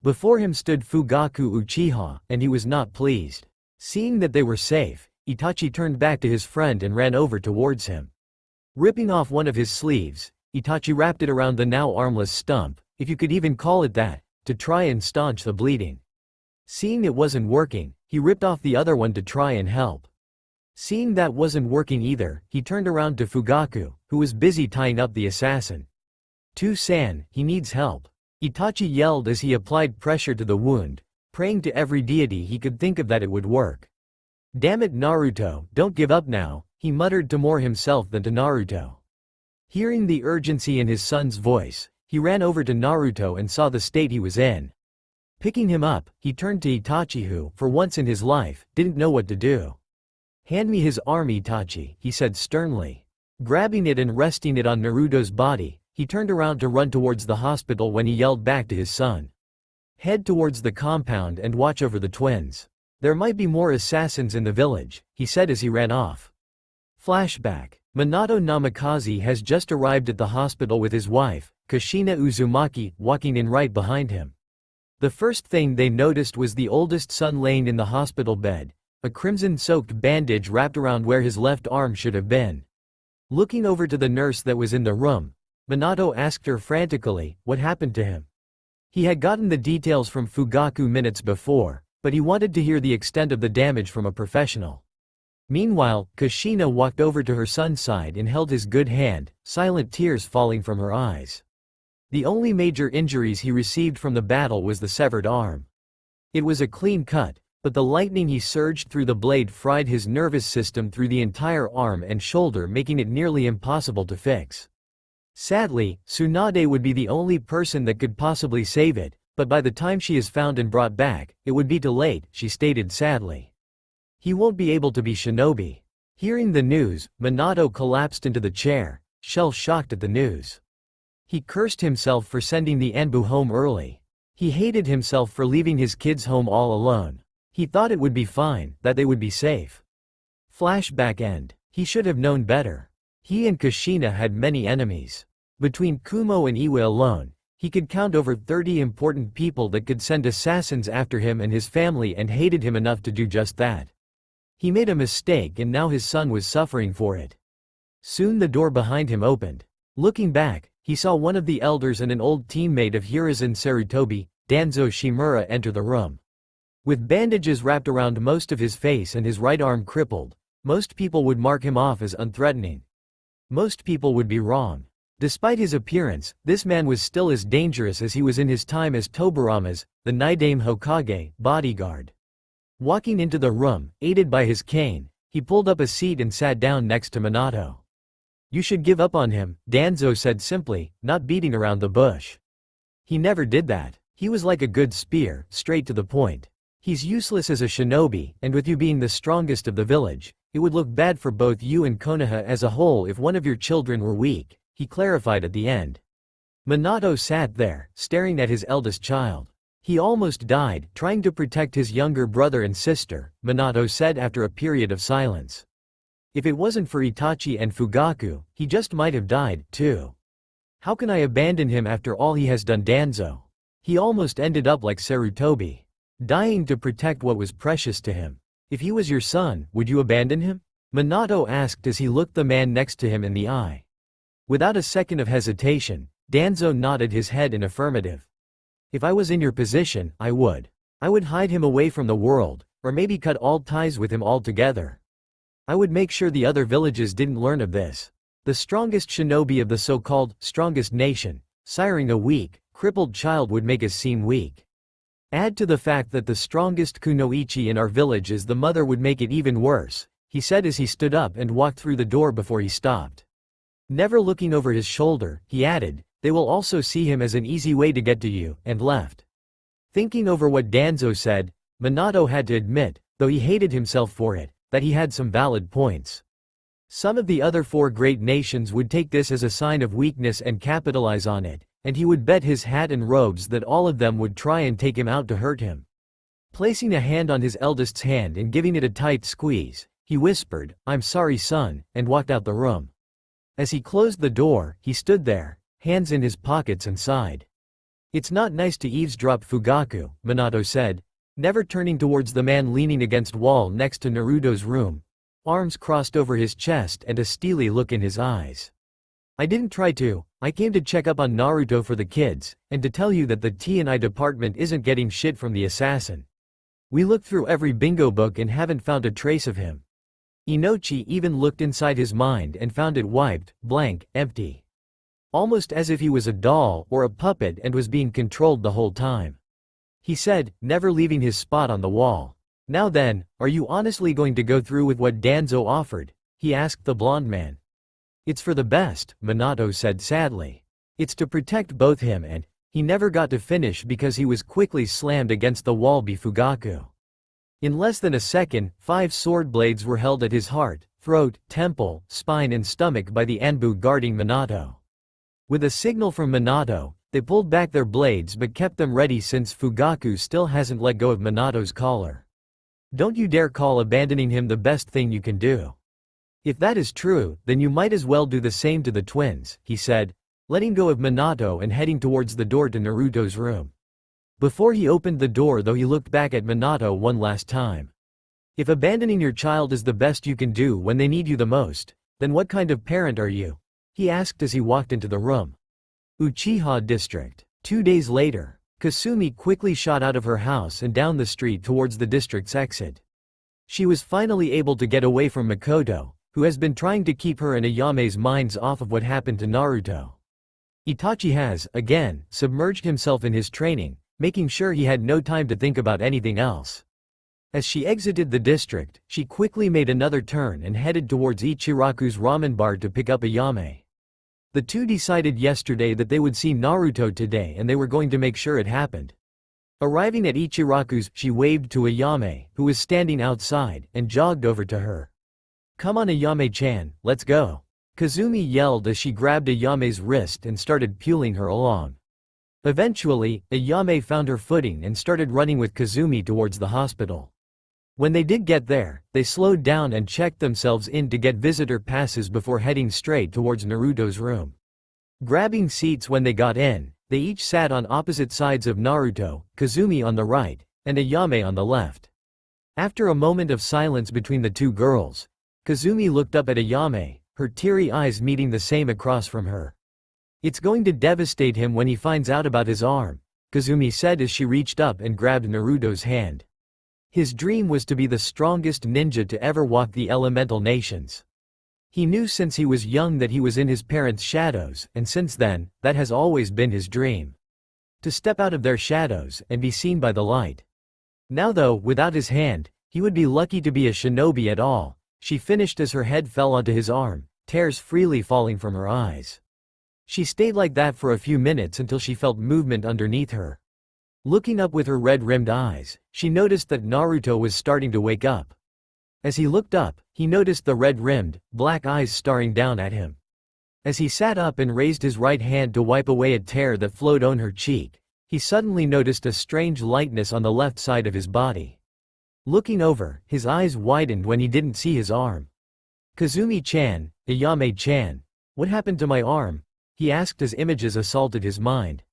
Before him stood Fugaku Uchiha, and he was not pleased. Seeing that they were safe, Itachi turned back to his friend and ran over towards him. Ripping off one of his sleeves, Itachi wrapped it around the now armless stump, if you could even call it that, to try and staunch the bleeding. Seeing it wasn't working, he ripped off the other one to try and help. Seeing that wasn't working either, he turned around to Fugaku, who was busy tying up the assassin. "Two-san, he needs help," Itachi yelled as he applied pressure to the wound, praying to every deity he could think of that it would work. "Damn it, Naruto, don't give up now," he muttered to more himself than to Naruto. Hearing the urgency in his son's voice, he ran over to Naruto and saw the state he was in. Picking him up, he turned to Itachi who, for once in his life, didn't know what to do. "Hand me his arm, Itachi," he said sternly. Grabbing it and resting it on Naruto's body, He turned around to run towards the hospital when he yelled back to his son. Head towards the compound and watch over the twins. There might be more assassins in the village, he said as he ran off. Flashback. Minato Namikaze has just arrived at the hospital with his wife, Kushina Uzumaki, walking in right behind him. The first thing they noticed was the oldest son laying in the hospital bed, a crimson-soaked bandage wrapped around where his left arm should have been. Looking over to the nurse that was in the room, Minato asked her frantically, what happened to him? He had gotten the details from Fugaku minutes before, but he wanted to hear the extent of the damage from a professional. Meanwhile, Kushina walked over to her son's side and held his good hand, silent tears falling from her eyes. The only major injuries he received from the battle was the severed arm. It was a clean cut, but the lightning he surged through the blade fried his nervous system through the entire arm and shoulder, making it nearly impossible to fix. Sadly, Tsunade would be the only person that could possibly save it, but by the time she is found and brought back, it would be too late, she stated sadly. He won't be able to be shinobi. Hearing the news, Minato collapsed into the chair, shell-shocked at the news. He cursed himself for sending the Anbu home early. He hated himself for leaving his kids home all alone. He thought it would be fine, that they would be safe. Flashback end. He should have known better. He and Kushina had many enemies. Between Kumo and Iwa alone, he could count over 30 important people that could send assassins after him and his family, and hated him enough to do just that. He made a mistake and now his son was suffering for it. Soon the door behind him opened. Looking back, he saw one of the elders and an old teammate of Hiruzen Sarutobi, Danzo Shimura, enter the room. With bandages wrapped around most of his face and his right arm crippled, most people would mark him off as unthreatening. Most people would be wrong. Despite his appearance, this man was still as dangerous as he was in his time as Tobarama's, the Naidame Hokage, bodyguard. Walking into the room, aided by his cane, he pulled up a seat and sat down next to Minato. You should give up on him, Danzo said simply, not beating around the bush. He never did that. He was like a good spear, straight to the point. He's useless as a shinobi, and with you being the strongest of the village, it would look bad for both you and Konoha as a whole if one of your children were weak, he clarified at the end. Minato sat there, staring at his eldest child. He almost died, trying to protect his younger brother and sister, Minato said after a period of silence. If it wasn't for Itachi and Fugaku, he just might have died, too. How can I abandon him after all he has done, Danzo? He almost ended up like Sarutobi, dying to protect what was precious to him. If he was your son, would you abandon him? Minato asked as he looked the man next to him in the eye. Without a second of hesitation, Danzo nodded his head in affirmative. If I was in your position, I would. I would hide him away from the world, or maybe cut all ties with him altogether. I would make sure the other villages didn't learn of this. The strongest shinobi of the so-called strongest nation, siring a weak, crippled child would make us seem weak. Add to the fact that the strongest kunoichi in our village is the mother would make it even worse, he said as he stood up and walked through the door before he stopped. Never looking over his shoulder, he added, they will also see him as an easy way to get to you, and left. Thinking over what Danzo said, Minato had to admit, though he hated himself for it, that he had some valid points. Some of the other four great nations would take this as a sign of weakness and capitalize on it, and he would bet his hat and robes that all of them would try and take him out to hurt him. Placing a hand on his eldest's hand and giving it a tight squeeze, he whispered, I'm sorry son, and walked out the room. As he closed the door, he stood there, hands in his pockets, and sighed. It's not nice to eavesdrop, Fugaku, Minato said, never turning towards the man leaning against wall next to Naruto's room, arms crossed over his chest and a steely look in his eyes. I didn't try to, I came to check up on Naruto for the kids, and to tell you that the T&I department isn't getting shit from the assassin. We looked through every bingo book and haven't found a trace of him. Inochi even looked inside his mind and found it wiped, blank, empty. Almost as if he was a doll or a puppet and was being controlled the whole time. He said, never leaving his spot on the wall. Now then, are you honestly going to go through with what Danzo offered? He asked the blonde man. It's for the best, Minato said sadly. It's to protect both him and, he never got to finish because he was quickly slammed against the wall by Fugaku. In less than a second, 5 sword blades were held at his heart, throat, temple, spine and stomach by the Anbu guarding Minato. With a signal from Minato, they pulled back their blades but kept them ready since Fugaku still hasn't let go of Minato's collar. Don't you dare call abandoning him the best thing you can do. If that is true, then you might as well do the same to the twins, he said, letting go of Minato and heading towards the door to Naruto's room. Before he opened the door though, he looked back at Minato one last time. If abandoning your child is the best you can do when they need you the most, then what kind of parent are you? He asked as he walked into the room. Uchiha District. 2 days later, Kasumi quickly shot out of her house and down the street towards the district's exit. She was finally able to get away from Makoto, who has been trying to keep her and Ayame's minds off of what happened to Naruto. Itachi has, again, submerged himself in his training, making sure he had no time to think about anything else. As she exited the district, she quickly made another turn and headed towards Ichiraku's ramen bar to pick up Ayame. The two decided yesterday that they would see Naruto today and they were going to make sure it happened. Arriving at Ichiraku's, she waved to Ayame, who was standing outside, and jogged over to her. "Come on Ayame-chan, let's go," Kazumi yelled as she grabbed Ayame's wrist and started pulling her along. Eventually, Ayame found her footing and started running with Kazumi towards the hospital. When they did get there, they slowed down and checked themselves in to get visitor passes before heading straight towards Naruto's room. Grabbing seats when they got in, they each sat on opposite sides of Naruto, Kazumi on the right, and Ayame on the left. After a moment of silence between the two girls, Kazumi looked up at Ayame, her teary eyes meeting the same across from her. "It's going to devastate him when he finds out about his arm," Kazumi said as she reached up and grabbed Naruto's hand. His dream was to be the strongest ninja to ever walk the elemental nations. He knew since he was young that he was in his parents' shadows, and since then, that has always been his dream. To step out of their shadows and be seen by the light. Now though, without his hand, he would be lucky to be a shinobi at all, she finished as her head fell onto his arm, tears freely falling from her eyes. She stayed like that for a few minutes until she felt movement underneath her. Looking up with her red-rimmed eyes, she noticed that Naruto was starting to wake up. As he looked up, he noticed the red-rimmed, black eyes staring down at him. As he sat up and raised his right hand to wipe away a tear that flowed on her cheek, he suddenly noticed a strange lightness on the left side of his body. Looking over, his eyes widened when he didn't see his arm. "Kazumi-chan, Ayame-chan, what happened to my arm?" he asked as images assaulted his mind.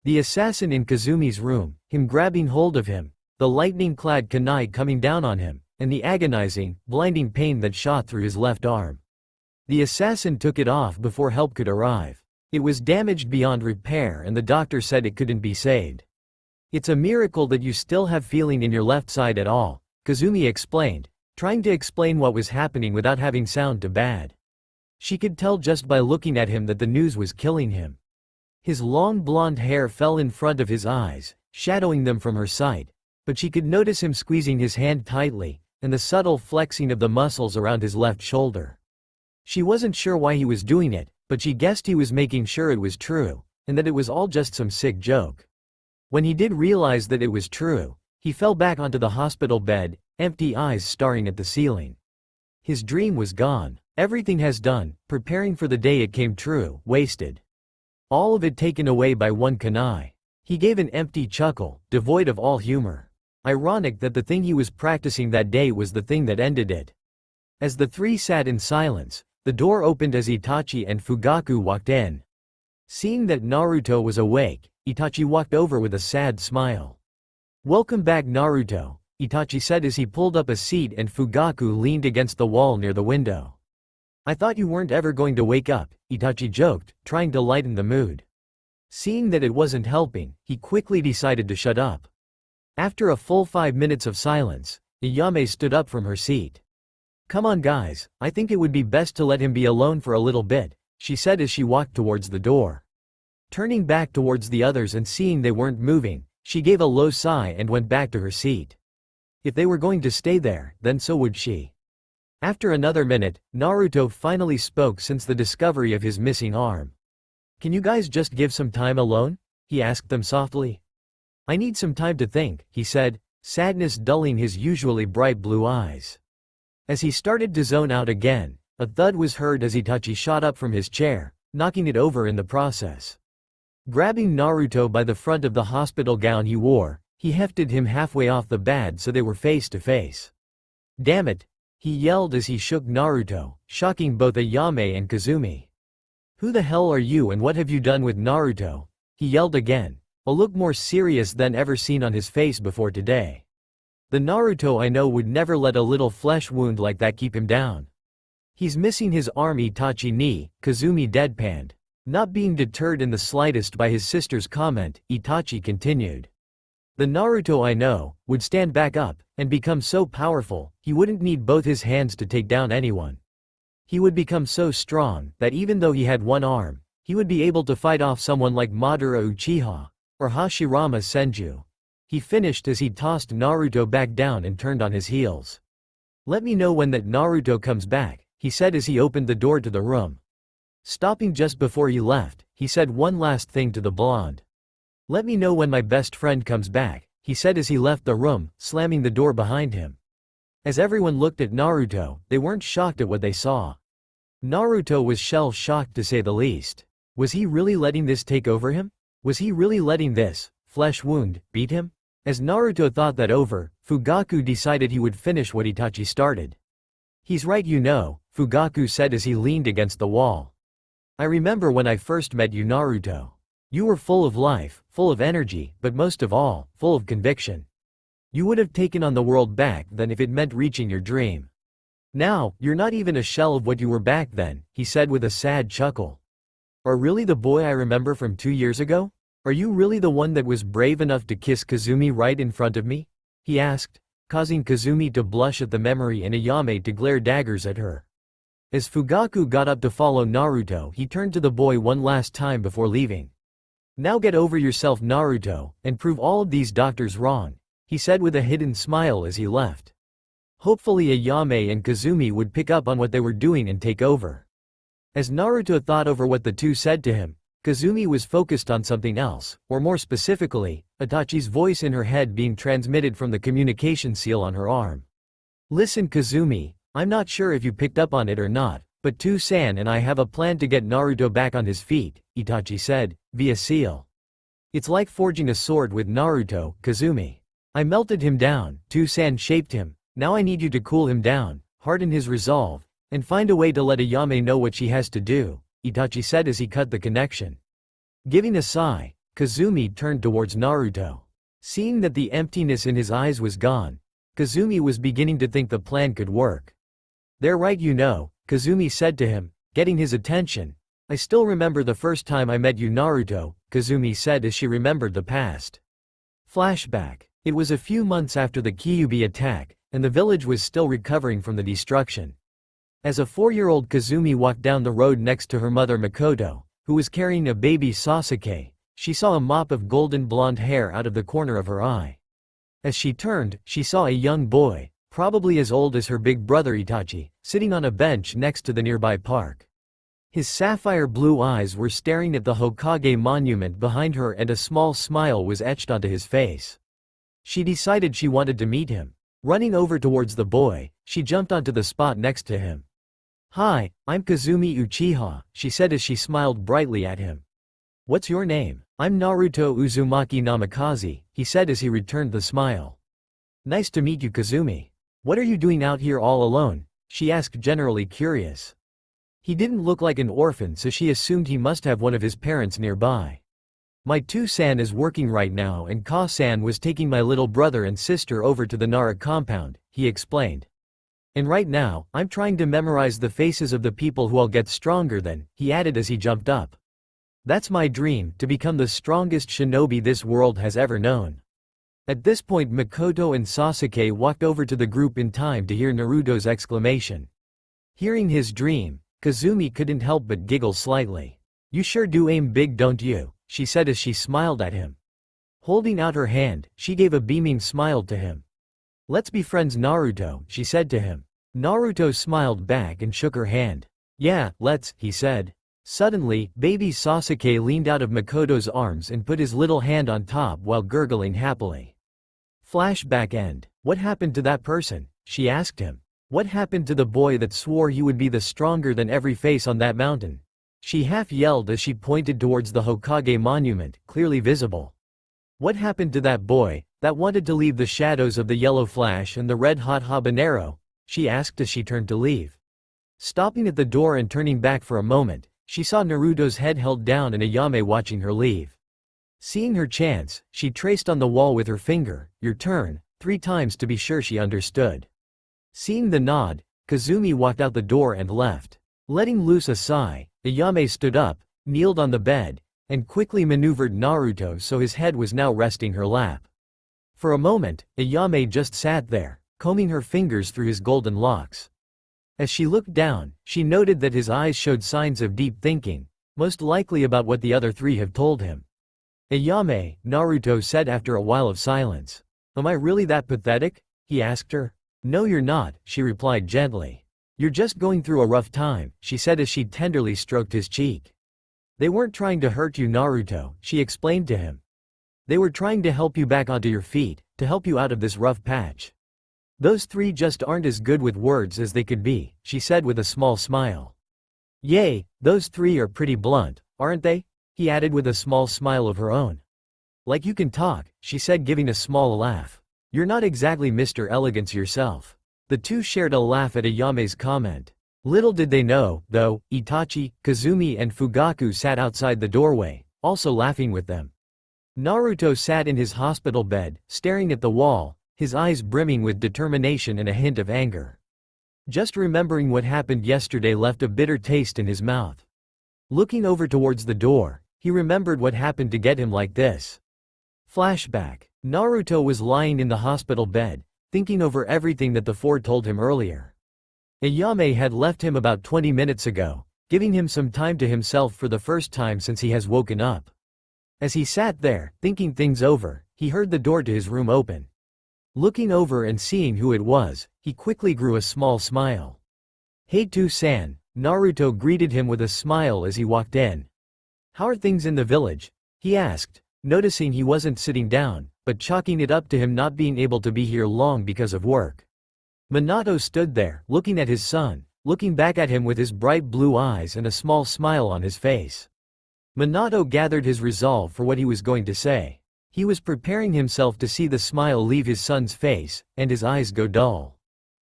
The assassin in Kazumi's room, him grabbing hold of him, the lightning-clad kunai coming down on him, and the agonizing, blinding pain that shot through his left arm. The assassin took it off before help could arrive. It was damaged beyond repair and the doctor said it couldn't be saved. "It's a miracle that you still have feeling in your left side at all," Kazumi explained, trying to explain what was happening without having sound too bad. She could tell just by looking at him that the news was killing him. His long blonde hair fell in front of his eyes, shadowing them from her sight, but she could notice him squeezing his hand tightly, and the subtle flexing of the muscles around his left shoulder. She wasn't sure why he was doing it, but she guessed he was making sure it was true, and that it was all just some sick joke. When he did realize that it was true, he fell back onto the hospital bed, empty eyes staring at the ceiling. His dream was gone. Everything has done, preparing for the day it came true, wasted. All of it taken away by one kunai. He gave an empty chuckle, devoid of all humor. Ironic that the thing he was practicing that day was the thing that ended it. As the three sat in silence, the door opened as Itachi and Fugaku walked in. Seeing that Naruto was awake, Itachi walked over with a sad smile. "Welcome back Naruto," Itachi said as he pulled up a seat and Fugaku leaned against the wall near the window. "I thought you weren't ever going to wake up," Itachi joked, trying to lighten the mood. Seeing that it wasn't helping, he quickly decided to shut up. After a full 5 minutes of silence, Ayame stood up from her seat. "Come on guys, I think it would be best to let him be alone for a little bit," she said as she walked towards the door. Turning back towards the others and seeing they weren't moving, she gave a low sigh and went back to her seat. If they were going to stay there, then so would she. After another minute, Naruto finally spoke since the discovery of his missing arm. "Can you guys just give some time alone?" he asked them softly. "I need some time to think," he said, sadness dulling his usually bright blue eyes. As he started to zone out again, a thud was heard as Itachi shot up from his chair, knocking it over in the process. Grabbing Naruto by the front of the hospital gown he wore, he hefted him halfway off the bed so they were face to face. "Damn it!" he yelled as he shook Naruto, shocking both Ayame and Kazumi. "Who the hell are you and what have you done with Naruto?" he yelled again, a look more serious than ever seen on his face before today. "The Naruto I know would never let a little flesh wound like that keep him down. He's missing his arm." Itachi ni, Kazumi deadpanned. Not being deterred in the slightest by his sister's comment, Itachi continued. "The Naruto I know would stand back up and become so powerful, he wouldn't need both his hands to take down anyone. He would become so strong that even though he had one arm, he would be able to fight off someone like Madara Uchiha or Hashirama Senju." He finished as he tossed Naruto back down and turned on his heels. "Let me know when that Naruto comes back," he said as he opened the door to the room. Stopping just before he left, he said one last thing to the blonde. "Let me know when my best friend comes back," he said as he left the room, slamming the door behind him. As everyone looked at Naruto, they weren't shocked at what they saw. Naruto was shell-shocked to say the least. Was he really letting this take over him? Was he really letting this flesh wound beat him? As Naruto thought that over, Fugaku decided he would finish what Itachi started. "He's right, you know," Fugaku said as he leaned against the wall. "I remember when I first met you, Naruto. You were full of life, full of energy, but most of all, full of conviction. You would have taken on the world back then if it meant reaching your dream. Now, you're not even a shell of what you were back then," he said with a sad chuckle. "Are really the boy I remember from 2 years ago? Are you really the one that was brave enough to kiss Kazumi right in front of me?" he asked, causing Kazumi to blush at the memory and Ayame to glare daggers at her. As Fugaku got up to follow Naruto, he turned to the boy one last time before leaving. "Now get over yourself, Naruto, and prove all of these doctors wrong," he said with a hidden smile as he left. Hopefully Ayame and Kazumi would pick up on what they were doing and take over. As Naruto thought over what the two said to him, Kazumi was focused on something else, or more specifically, Itachi's voice in her head being transmitted from the communication seal on her arm. "Listen, Kazumi, I'm not sure if you picked up on it or not, but Tu-san and I have a plan to get Naruto back on his feet," Itachi said, via seal. "It's like forging a sword with Naruto, Kazumi. I melted him down, Tu-san shaped him, now I need you to cool him down, harden his resolve, and find a way to let Ayame know what she has to do," Itachi said as he cut the connection. Giving a sigh, Kazumi turned towards Naruto. Seeing that the emptiness in his eyes was gone, Kazumi was beginning to think the plan could work. "They're right, you know," Kazumi said to him, getting his attention. "I still remember the first time I met you, Naruto," Kazumi said as she remembered the past. Flashback. It was a few months after the Kyuubi attack, and the village was still recovering from the destruction. As a 4-year-old Kazumi walked down the road next to her mother Makoto, who was carrying a baby Sasuke, she saw a mop of golden blonde hair out of the corner of her eye. As she turned, she saw a young boy, probably as old as her big brother Itachi, sitting on a bench next to the nearby park. His sapphire blue eyes were staring at the Hokage monument behind her and a small smile was etched onto his face. She decided she wanted to meet him. Running over towards the boy, she jumped onto the spot next to him. "Hi, I'm Kazumi Uchiha," she said as she smiled brightly at him. "What's your name?" "I'm Naruto Uzumaki Namikaze," he said as he returned the smile. "Nice to meet you, Kazumi. What are you doing out here all alone?" she asked, generally curious. He didn't look like an orphan, so she assumed he must have one of his parents nearby. "My Tu-san is working right now and Ka-san was taking my little brother and sister over to the Nara compound," he explained. "And right now, I'm trying to memorize the faces of the people who I'll get stronger than," he added as he jumped up. "That's my dream, to become the strongest shinobi this world has ever known." At this point Makoto and Sasuke walked over to the group in time to hear Naruto's exclamation. Hearing his dream, Kazumi couldn't help but giggle slightly. "You sure do aim big, don't you?" she said as she smiled at him. Holding out her hand, she gave a beaming smile to him. "Let's be friends, Naruto," she said to him. Naruto smiled back and shook her hand. "Yeah, let's," he said. Suddenly, baby Sasuke leaned out of Makoto's arms and put his little hand on top while gurgling happily. Flashback end. "What happened to that person?" she asked him. "What happened to the boy that swore he would be the stronger than every face on that mountain?" she half yelled as she pointed towards the Hokage monument, clearly visible. What happened to that boy, that wanted to leave the shadows of the yellow flash and the red-hot habanero? She asked as she turned to leave. Stopping at the door and turning back for a moment, she saw Naruto's head held down and Ayame watching her leave. Seeing her chance, she traced on the wall with her finger, "Your turn," 3 times to be sure she understood. Seeing the nod, Kazumi walked out the door and left. Letting loose a sigh, Ayame stood up, kneeled on the bed, and quickly maneuvered Naruto so his head was now resting her lap. For a moment, Ayame just sat there, combing her fingers through his golden locks. As she looked down, she noted that his eyes showed signs of deep thinking, most likely about what the other 3 have told him. "Ayame," Naruto said after a while of silence. "Am I really that pathetic?" he asked her. "No, you're not," she replied gently. "You're just going through a rough time," she said as she tenderly stroked his cheek. "They weren't trying to hurt you, Naruto," she explained to him. "They were trying to help you back onto your feet, to help you out of this rough patch. Those 3 just aren't as good with words as they could be," she said with a small smile. "Yay, those 3 are pretty blunt, aren't they?" he added with a small smile of her own. "Like you can talk," she said giving a small laugh. "You're not exactly Mr. Elegance yourself." The 2 shared a laugh at Ayame's comment. Little did they know, though, Itachi, Kazumi and Fugaku sat outside the doorway, also laughing with them. Naruto sat in his hospital bed, staring at the wall, his eyes brimming with determination and a hint of anger. Just remembering what happened yesterday left a bitter taste in his mouth. Looking over towards the door, he remembered what happened to get him like this. Flashback. Naruto was lying in the hospital bed, thinking over everything that the 4 told him earlier. Ayame had left him about 20 minutes ago, giving him some time to himself for the first time since he has woken up. As he sat there, thinking things over, he heard the door to his room open. Looking over and seeing who it was, he quickly grew a small smile. "Heitu-san," Naruto greeted him with a smile as he walked in. "How are things in the village?" he asked, noticing he wasn't sitting down, but chalking it up to him not being able to be here long because of work. Minato stood there, looking at his son, looking back at him with his bright blue eyes and a small smile on his face. Minato gathered his resolve for what he was going to say. He was preparing himself to see the smile leave his son's face, and his eyes go dull.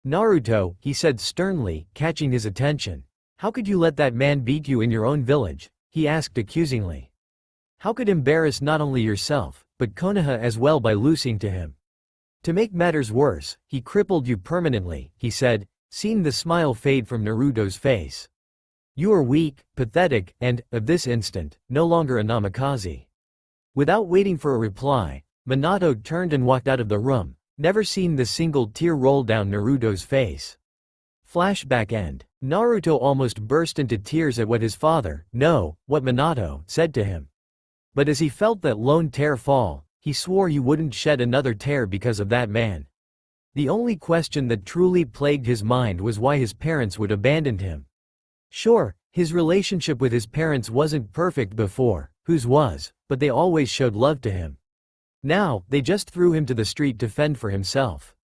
"Naruto," he said sternly, catching his attention. "How could you let that man beat you in your own village?" he asked accusingly. "How could embarrass not only yourself, but Konoha as well by losing to him? To make matters worse, he crippled you permanently," he said, seeing the smile fade from Naruto's face. "You are weak, pathetic, and, at this instant, no longer a Namikaze." Without waiting for a reply, Minato turned and walked out of the room, never seeing the single tear roll down Naruto's face. Flashback end. Naruto almost burst into tears at what his father, no, what Minato, said to him. But as he felt that lone tear fall, he swore he wouldn't shed another tear because of that man. The only question that truly plagued his mind was why his parents would abandon him. Sure, his relationship with his parents wasn't perfect before, whose was, but they always showed love to him. Now, they just threw him to the street to fend for himself.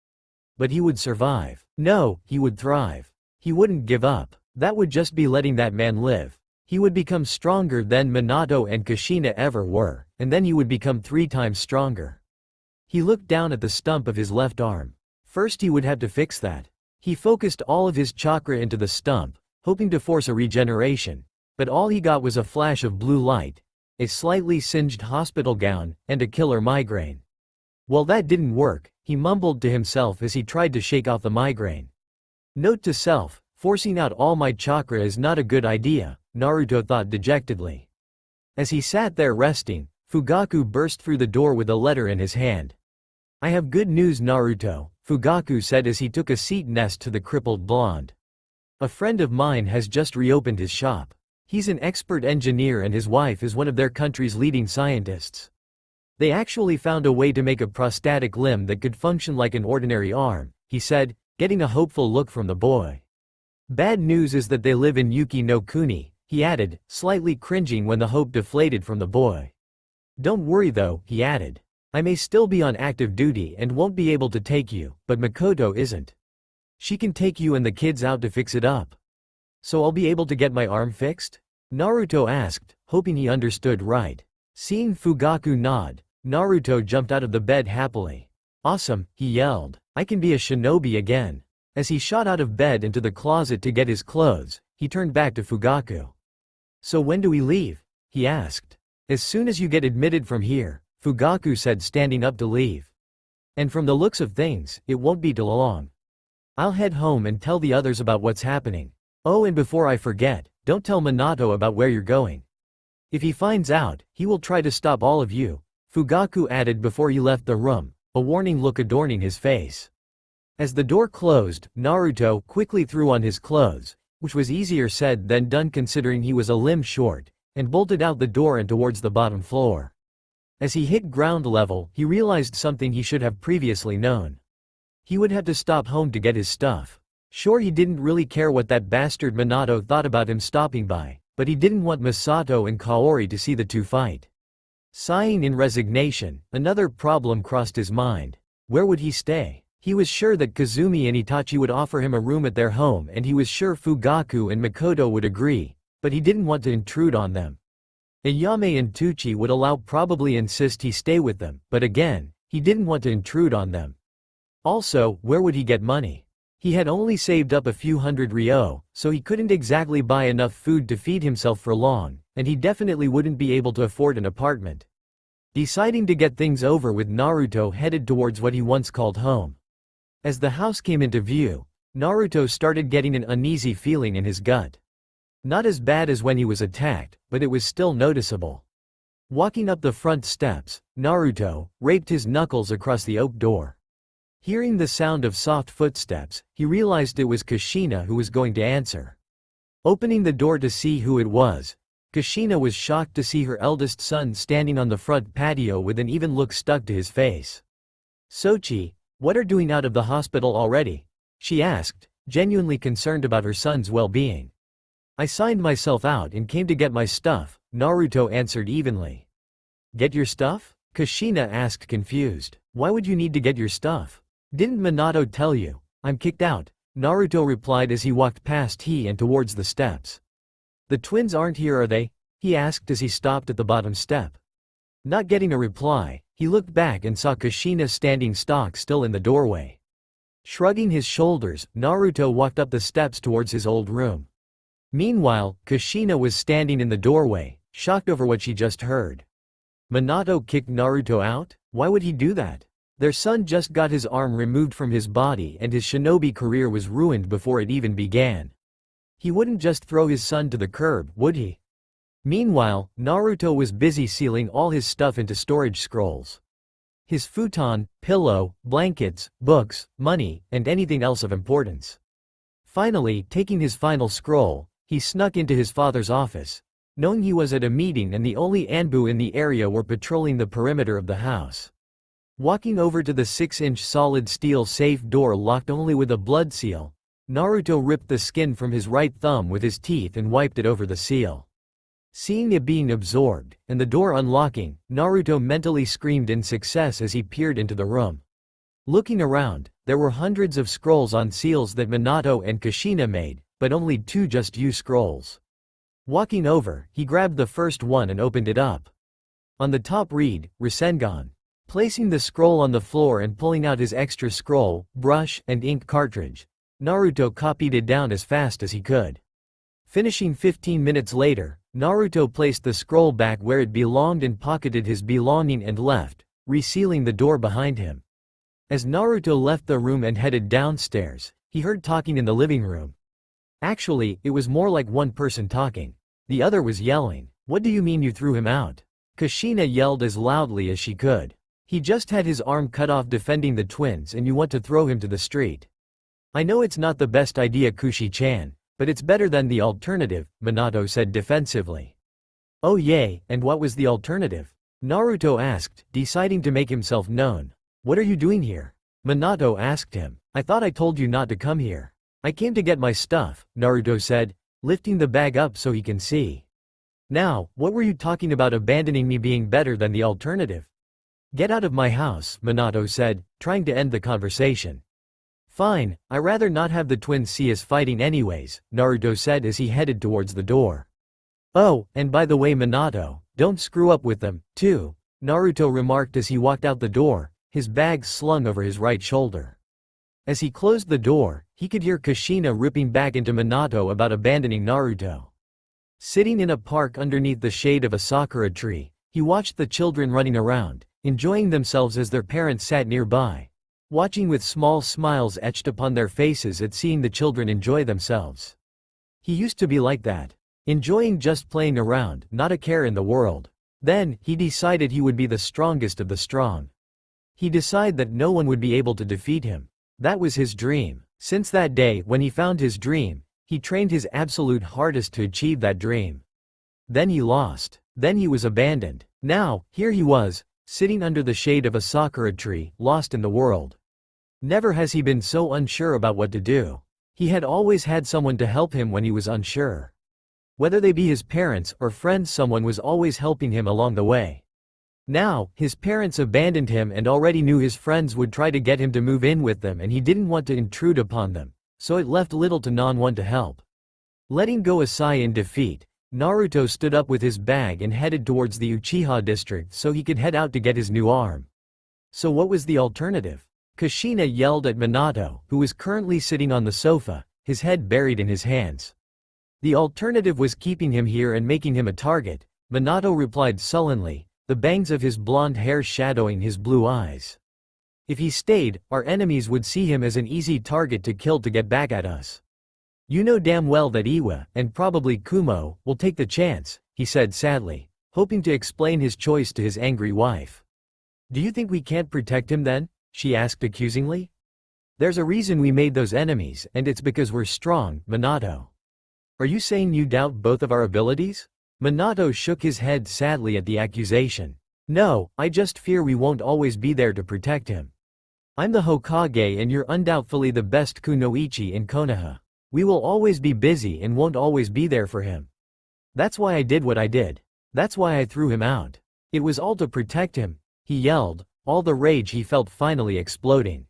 But he would survive. No, he would thrive. He wouldn't give up. That would just be letting that man live. He would become stronger than Minato and Kushina ever were, and then he would become 3 times stronger. He looked down at the stump of his left arm. First he would have to fix that. He focused all of his chakra into the stump, hoping to force a regeneration, but all he got was a flash of blue light, a slightly singed hospital gown, and a killer migraine. Well, that didn't work, he mumbled to himself as he tried to shake off the migraine. Note to self, forcing out all my chakra is not a good idea, Naruto thought dejectedly. As he sat there resting, Fugaku burst through the door with a letter in his hand. "I have good news, Naruto," Fugaku said as he took a seat next to the crippled blonde. "A friend of mine has just reopened his shop. He's an expert engineer and his wife is one of their country's leading scientists. They actually found a way to make a prosthetic limb that could function like an ordinary arm," he said, getting a hopeful look from the boy. "Bad news is that they live in Yuki no Kuni," he added, slightly cringing when the hope deflated from the boy. "Don't worry though," he added. "I may still be on active duty and won't be able to take you, but Makoto isn't. She can take you and the kids out to fix it up. So I'll be able to get my arm fixed?" Naruto asked, hoping he understood right. Seeing Fugaku nod, Naruto jumped out of the bed happily. Awesome, he yelled. I can be a shinobi again. As he shot out of bed into the closet to get his clothes, he turned back to Fugaku. So when do we leave? He asked. As soon as you get admitted from here, Fugaku said, standing up to leave. And from the looks of things, it won't be too long. I'll head home and tell the others about what's happening. Oh, and before I forget, don't tell Minato about where you're going. If he finds out, he will try to stop all of you, Fugaku added before he left the room, a warning look adorning his face. As the door closed, Naruto quickly threw on his clothes, which was easier said than done considering he was a limb short, and bolted out the door and towards the bottom floor. As he hit ground level, he realized something he should have previously known. He would have to stop home to get his stuff. Sure, he didn't really care what that bastard Minato thought about him stopping by, but he didn't want Misato and Kaori to see the two fight. Sighing in resignation, another problem crossed his mind. Where would he stay? He was sure that Kazumi and Itachi would offer him a room at their home, and he was sure Fugaku and Makoto would agree, but he didn't want to intrude on them. Ayame and Tucci would probably insist he stay with them, but again, he didn't want to intrude on them. Also, where would he get money? He had only saved up a few hundred ryo, so he couldn't exactly buy enough food to feed himself for long, and he definitely wouldn't be able to afford an apartment. Deciding to get things over with, Naruto headed towards what he once called home. As the house came into view, Naruto started getting an uneasy feeling in his gut. Not as bad as when he was attacked, but it was still noticeable. Walking up the front steps, Naruto raped his knuckles across the oak door. Hearing the sound of soft footsteps, he realized it was Kushina who was going to answer. Opening the door to see who it was, Kushina was shocked to see her eldest son standing on the front patio with an even look stuck to his face. Sochi, what are you doing out of the hospital already? She asked, genuinely concerned about her son's well-being. I signed myself out and came to get my stuff, Naruto answered evenly. Get your stuff? Kushina asked, confused. Why would you need to get your stuff? Didn't Minato tell you? I'm kicked out, Naruto replied as he walked past he and towards the steps. The twins aren't here, are they? He asked as he stopped at the bottom step. Not getting a reply, he looked back and saw Kushina standing stock still in the doorway. Shrugging his shoulders, Naruto walked up the steps towards his old room. Meanwhile, Kushina was standing in the doorway, shocked over what she just heard. Minato kicked Naruto out? Why would he do that? Their son just got his arm removed from his body and his shinobi career was ruined before it even began. He wouldn't just throw his son to the curb, would he? Meanwhile, Naruto was busy sealing all his stuff into storage scrolls. His futon, pillow, blankets, books, money, and anything else of importance. Finally, taking his final scroll, he snuck into his father's office, knowing he was at a meeting and the only Anbu in the area were patrolling the perimeter of the house. Walking over to the 6-inch solid steel safe door locked only with a blood seal, Naruto ripped the skin from his right thumb with his teeth and wiped it over the seal. Seeing it being absorbed, and the door unlocking, Naruto mentally screamed in success as he peered into the room. Looking around, there were hundreds of scrolls on seals that Minato and Kushina made, but only 2 just you scrolls. Walking over, he grabbed the first one and opened it up. On the top read, Rasengan. Placing the scroll on the floor and pulling out his extra scroll, brush, and ink cartridge, Naruto copied it down as fast as he could. Finishing 15 minutes later, Naruto placed the scroll back where it belonged and pocketed his belonging and left, resealing the door behind him. As Naruto left the room and headed downstairs, he heard talking in the living room. Actually, it was more like one person talking. The other was yelling, "What do you mean you threw him out?" Kushina yelled as loudly as she could. He just had his arm cut off defending the twins and you want to throw him to the street. I know it's not the best idea, Kushi-chan, but it's better than the alternative, Minato said defensively. Oh yay, and what was the alternative? Naruto asked, deciding to make himself known. What are you doing here? Minato asked him. I thought I told you not to come here. I came to get my stuff, Naruto said, lifting the bag up so he can see. Now, what were you talking about abandoning me being better than the alternative? Get out of my house, Minato said, trying to end the conversation. Fine, I'd rather not have the twins see us fighting anyways, Naruto said as he headed towards the door. Oh, and by the way Minato, don't screw up with them, too, Naruto remarked as he walked out the door, his bag slung over his right shoulder. As he closed the door, he could hear Kushina ripping back into Minato about abandoning Naruto. Sitting in a park underneath the shade of a sakura tree, he watched the children running around, enjoying themselves as their parents sat nearby, watching with small smiles etched upon their faces at seeing the children enjoy themselves. He used to be like that, enjoying just playing around, not a care in the world. Then, he decided he would be the strongest of the strong. He decided that no one would be able to defeat him. That was his dream. Since that day, when he found his dream, he trained his absolute hardest to achieve that dream. Then he lost. Then he was abandoned. Now, here he was, sitting under the shade of a sakura tree, lost in the world. Never has he been so unsure about what to do. He had always had someone to help him when he was unsure. Whether they be his parents or friends, someone was always helping him along the way. Now, his parents abandoned him and already knew his friends would try to get him to move in with them, and he didn't want to intrude upon them, so it left little to no one to help. Letting go a sigh in defeat, Naruto stood up with his bag and headed towards the Uchiha district so he could head out to get his new arm. So what was the alternative? Kushina yelled at Minato, who was currently sitting on the sofa, his head buried in his hands. The alternative was keeping him here and making him a target, Minato replied sullenly, the bangs of his blonde hair shadowing his blue eyes. If he stayed, our enemies would see him as an easy target to kill to get back at us. You know damn well that Iwa, and probably Kumo, will take the chance, he said sadly, hoping to explain his choice to his angry wife. Do you think we can't protect him then? She asked accusingly. There's a reason we made those enemies, and it's because we're strong, Minato. Are you saying you doubt both of our abilities? Minato shook his head sadly at the accusation. No, I just fear we won't always be there to protect him. I'm the Hokage and you're undoubtedly the best kunoichi in Konoha. We will always be busy and won't always be there for him. That's why I did what I did. That's why I threw him out. It was all to protect him, he yelled, all the rage he felt finally exploding.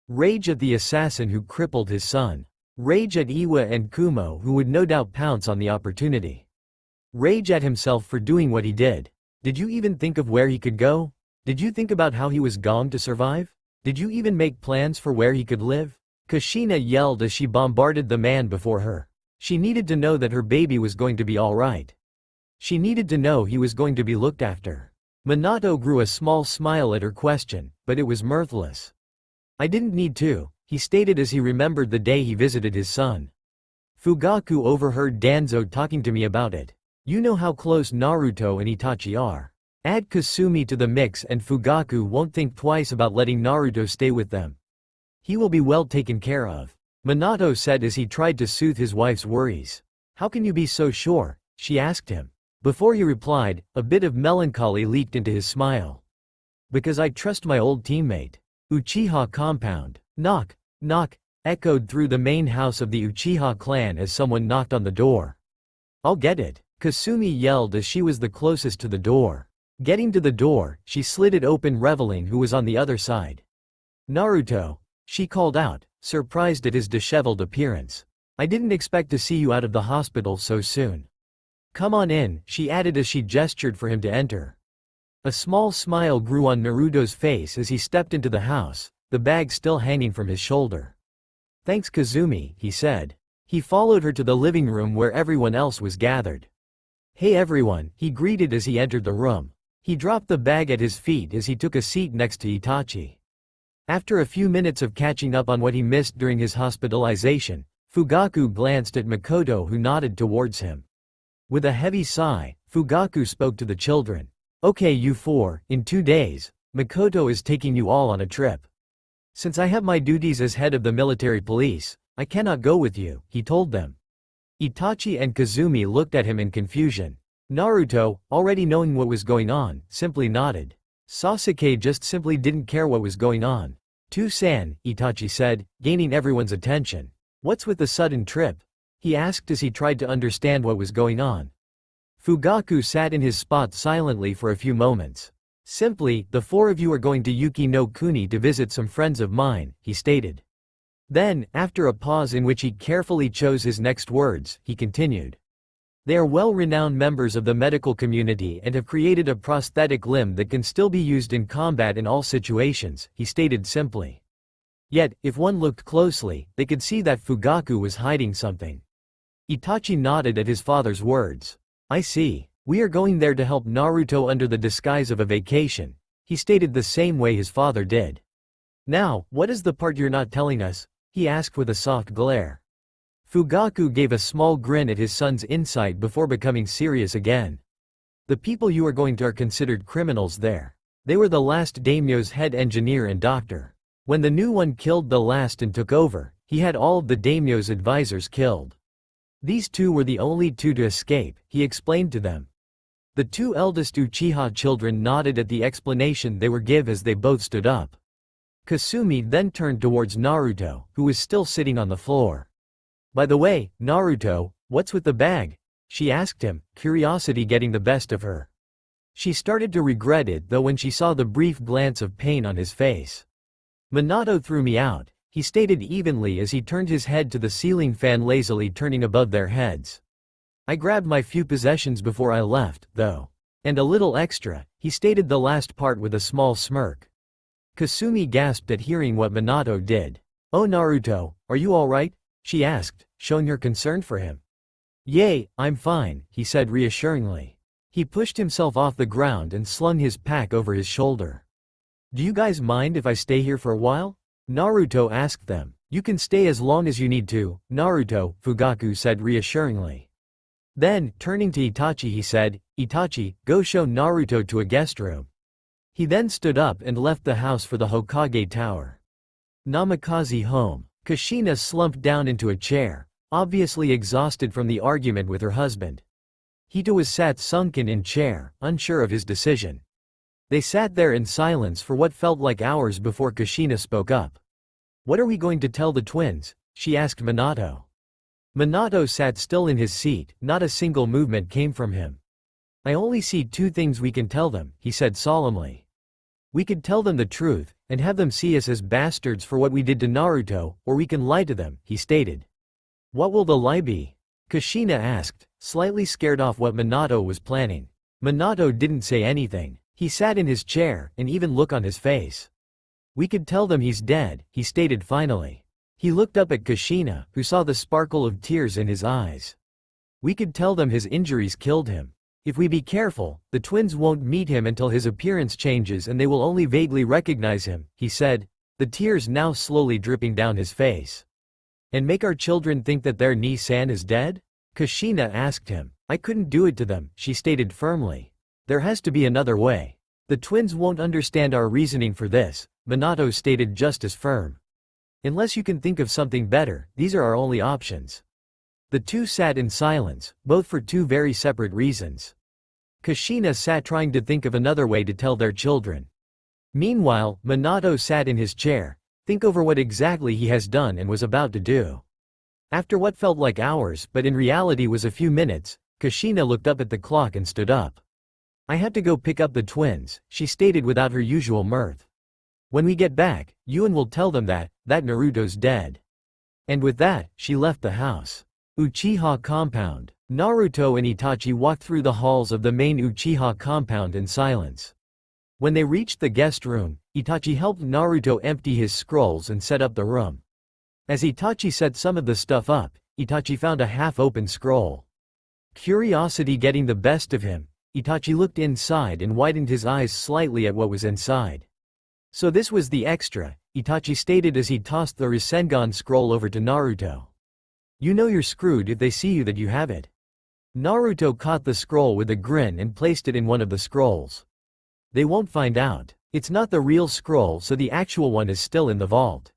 Rage at the assassin who crippled his son. Rage at Iwa and Kumo, who would no doubt pounce on the opportunity. Rage at himself for doing what he did. Did you even think of where he could go? Did you think about how he was going to survive? Did you even make plans for where he could live? Kushina yelled as she bombarded the man before her. She needed to know that her baby was going to be all right. She needed to know he was going to be looked after. Minato grew a small smile at her question, but it was mirthless. I didn't need to, he stated as he remembered the day he visited his son. Fugaku overheard Danzo talking to me about it. You know how close Naruto and Itachi are. Add Kasumi to the mix and Fugaku won't think twice about letting Naruto stay with them. He will be well taken care of, Minato said as he tried to soothe his wife's worries. How can you be so sure? She asked him. Before he replied, a bit of melancholy leaked into his smile. Because I trust my old teammate. Uchiha compound. Knock, knock, echoed through the main house of the Uchiha clan as someone knocked on the door. I'll get it, Kasumi yelled as she was the closest to the door. Getting to the door, she slid it open, reveling who was on the other side. Naruto, she called out, surprised at his disheveled appearance. I didn't expect to see you out of the hospital so soon. Come on in, she added as she gestured for him to enter. A small smile grew on Naruto's face as he stepped into the house, the bag still hanging from his shoulder. Thanks Kazumi, he said. He followed her to the living room where everyone else was gathered. Hey everyone, he greeted as he entered the room. He dropped the bag at his feet as he took a seat next to Itachi. After a few minutes of catching up on what he missed during his hospitalization, Fugaku glanced at Makoto, who nodded towards him. With a heavy sigh, Fugaku spoke to the children. Okay you four, in 2 days, Makoto is taking you all on a trip. Since I have my duties as head of the military police, I cannot go with you, he told them. Itachi and Kazumi looked at him in confusion. Naruto, already knowing what was going on, simply nodded. Sasuke just simply didn't care what was going on. To-san, Itachi said, gaining everyone's attention. What's with the sudden trip? He asked as he tried to understand what was going on. Fugaku sat in his spot silently for a few moments. Simply, the 4 of you are going to Yuki no Kuni to visit some friends of mine, he stated. Then, after a pause in which he carefully chose his next words, he continued. They are well-renowned members of the medical community and have created a prosthetic limb that can still be used in combat in all situations, he stated simply. Yet, if one looked closely, they could see that Fugaku was hiding something. Itachi nodded at his father's words. I see. We are going there to help Naruto under the disguise of a vacation, he stated the same way his father did. Now, what is the part you're not telling us? He asked with a soft glare. Fugaku gave a small grin at his son's insight before becoming serious again. The people you are going to are considered criminals there. They were the last daimyo's head engineer and doctor. When the new one killed the last and took over, he had all of the daimyo's advisors killed. These two were the only two to escape, he explained to them. The two eldest Uchiha children nodded at the explanation they were given as they both stood up. Kasumi then turned towards Naruto, who was still sitting on the floor. By the way, Naruto, what's with the bag? She asked him, curiosity getting the best of her. She started to regret it though when she saw the brief glance of pain on his face. Minato threw me out, he stated evenly as he turned his head to the ceiling fan lazily turning above their heads. I grabbed my few possessions before I left, though. And a little extra, he stated the last part with a small smirk. Kasumi gasped at hearing what Minato did. Oh Naruto, are you alright? She asked, showing her concern for him. Yay, I'm fine, he said reassuringly. He pushed himself off the ground and slung his pack over his shoulder. Do you guys mind if I stay here for a while? Naruto asked them. You can stay as long as you need to, Naruto, Fugaku said reassuringly. Then, turning to Itachi he said, Itachi, go show Naruto to a guest room. He then stood up and left the house for the Hokage Tower. Namikaze home. Kushina slumped down into a chair, obviously exhausted from the argument with her husband. Hito was sat sunken in chair, unsure of his decision. They sat there in silence for what felt like hours before Kushina spoke up. What are we going to tell the twins? She asked Minato. Minato sat still in his seat, not a single movement came from him. I only see two things we can tell them, he said solemnly. We could tell them the truth, and have them see us as bastards for what we did to Naruto, or we can lie to them, he stated. What will the lie be? Kushina asked, slightly scared off what Minato was planning. Minato didn't say anything. He sat in his chair, an even look on his face. We could tell them he's dead, he stated finally. He looked up at Kushina, who saw the sparkle of tears in his eyes. We could tell them his injuries killed him. If we be careful, the twins won't meet him until his appearance changes and they will only vaguely recognize him, he said, the tears now slowly dripping down his face. And make our children think that their Ni-san is dead? Kushina asked him. I couldn't do it to them, she stated firmly. There has to be another way. The twins won't understand our reasoning for this, Minato stated just as firm. Unless you can think of something better, these are our only options. The two sat in silence, both for two very separate reasons. Kushina sat trying to think of another way to tell their children. Meanwhile, Minato sat in his chair, think over what exactly he has done and was about to do. After what felt like hours but in reality was a few minutes, Kushina looked up at the clock and stood up. I have to go pick up the twins, she stated without her usual mirth. When we get back, Yuen will tell them that Naruto's dead. And with that, she left the house. Uchiha compound. Naruto and Itachi walked through the halls of the main Uchiha compound in silence. When they reached the guest room, Itachi helped Naruto empty his scrolls and set up the room. As Itachi set some of the stuff up, Itachi found a half-open scroll. Curiosity getting the best of him, Itachi looked inside and widened his eyes slightly at what was inside. So this was the extra, Itachi stated as he tossed the Rasengan scroll over to Naruto. You know you're screwed if they see you that you have it. Naruto caught the scroll with a grin and placed it in one of the scrolls. They won't find out. It's not the real scroll, so the actual one is still in the vault.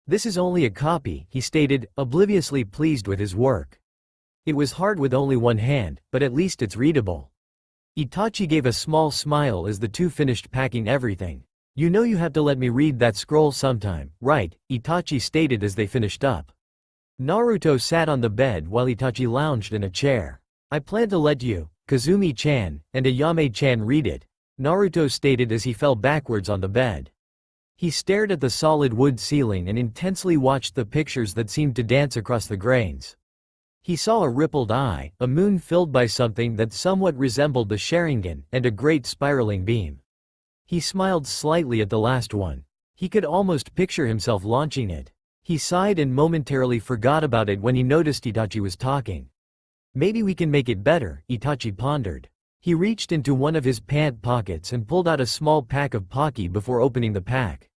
This is only a copy, he stated, obliviously pleased with his work. It was hard with only one hand, but at least it's readable. Itachi gave a small smile as the two finished packing everything. You know you have to let me read that scroll sometime, right? Itachi stated as they finished up. Naruto sat on the bed while Itachi lounged in a chair. I plan to let you, Kazumi-chan, and Ayame-chan read it, Naruto stated as he fell backwards on the bed. He stared at the solid wood ceiling and intensely watched the pictures that seemed to dance across the grains. He saw a rippled eye, a moon filled by something that somewhat resembled the Sharingan, and a great spiraling beam. He smiled slightly at the last one. He could almost picture himself launching it. He sighed and momentarily forgot about it when he noticed Itachi was talking. Maybe we can make it better, Itachi pondered. He reached into one of his pant pockets and pulled out a small pack of Pocky before opening the pack.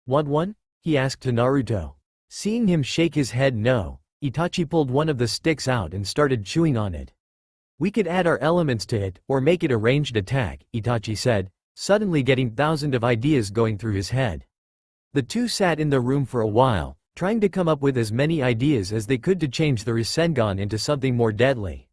Want one? He asked to Naruto. Seeing him shake his head no, Itachi pulled one of the sticks out and started chewing on it. We could add our elements to it, or make it a ranged attack, Itachi said, suddenly getting thousands of ideas going through his head. The two sat in the room for a while, trying to come up with as many ideas as they could to change the Rasengan into something more deadly.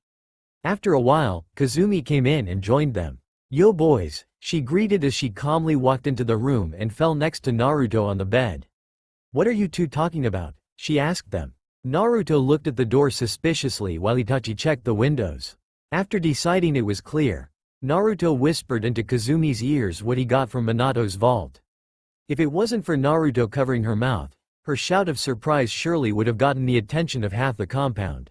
After a while, Kazumi came in and joined them. Yo boys, she greeted as she calmly walked into the room and fell next to Naruto on the bed. What are you two talking about? She asked them. Naruto looked at the door suspiciously while Itachi checked the windows. After deciding it was clear, Naruto whispered into Kazumi's ears what he got from Minato's vault. If it wasn't for Naruto covering her mouth, her shout of surprise surely would have gotten the attention of half the compound.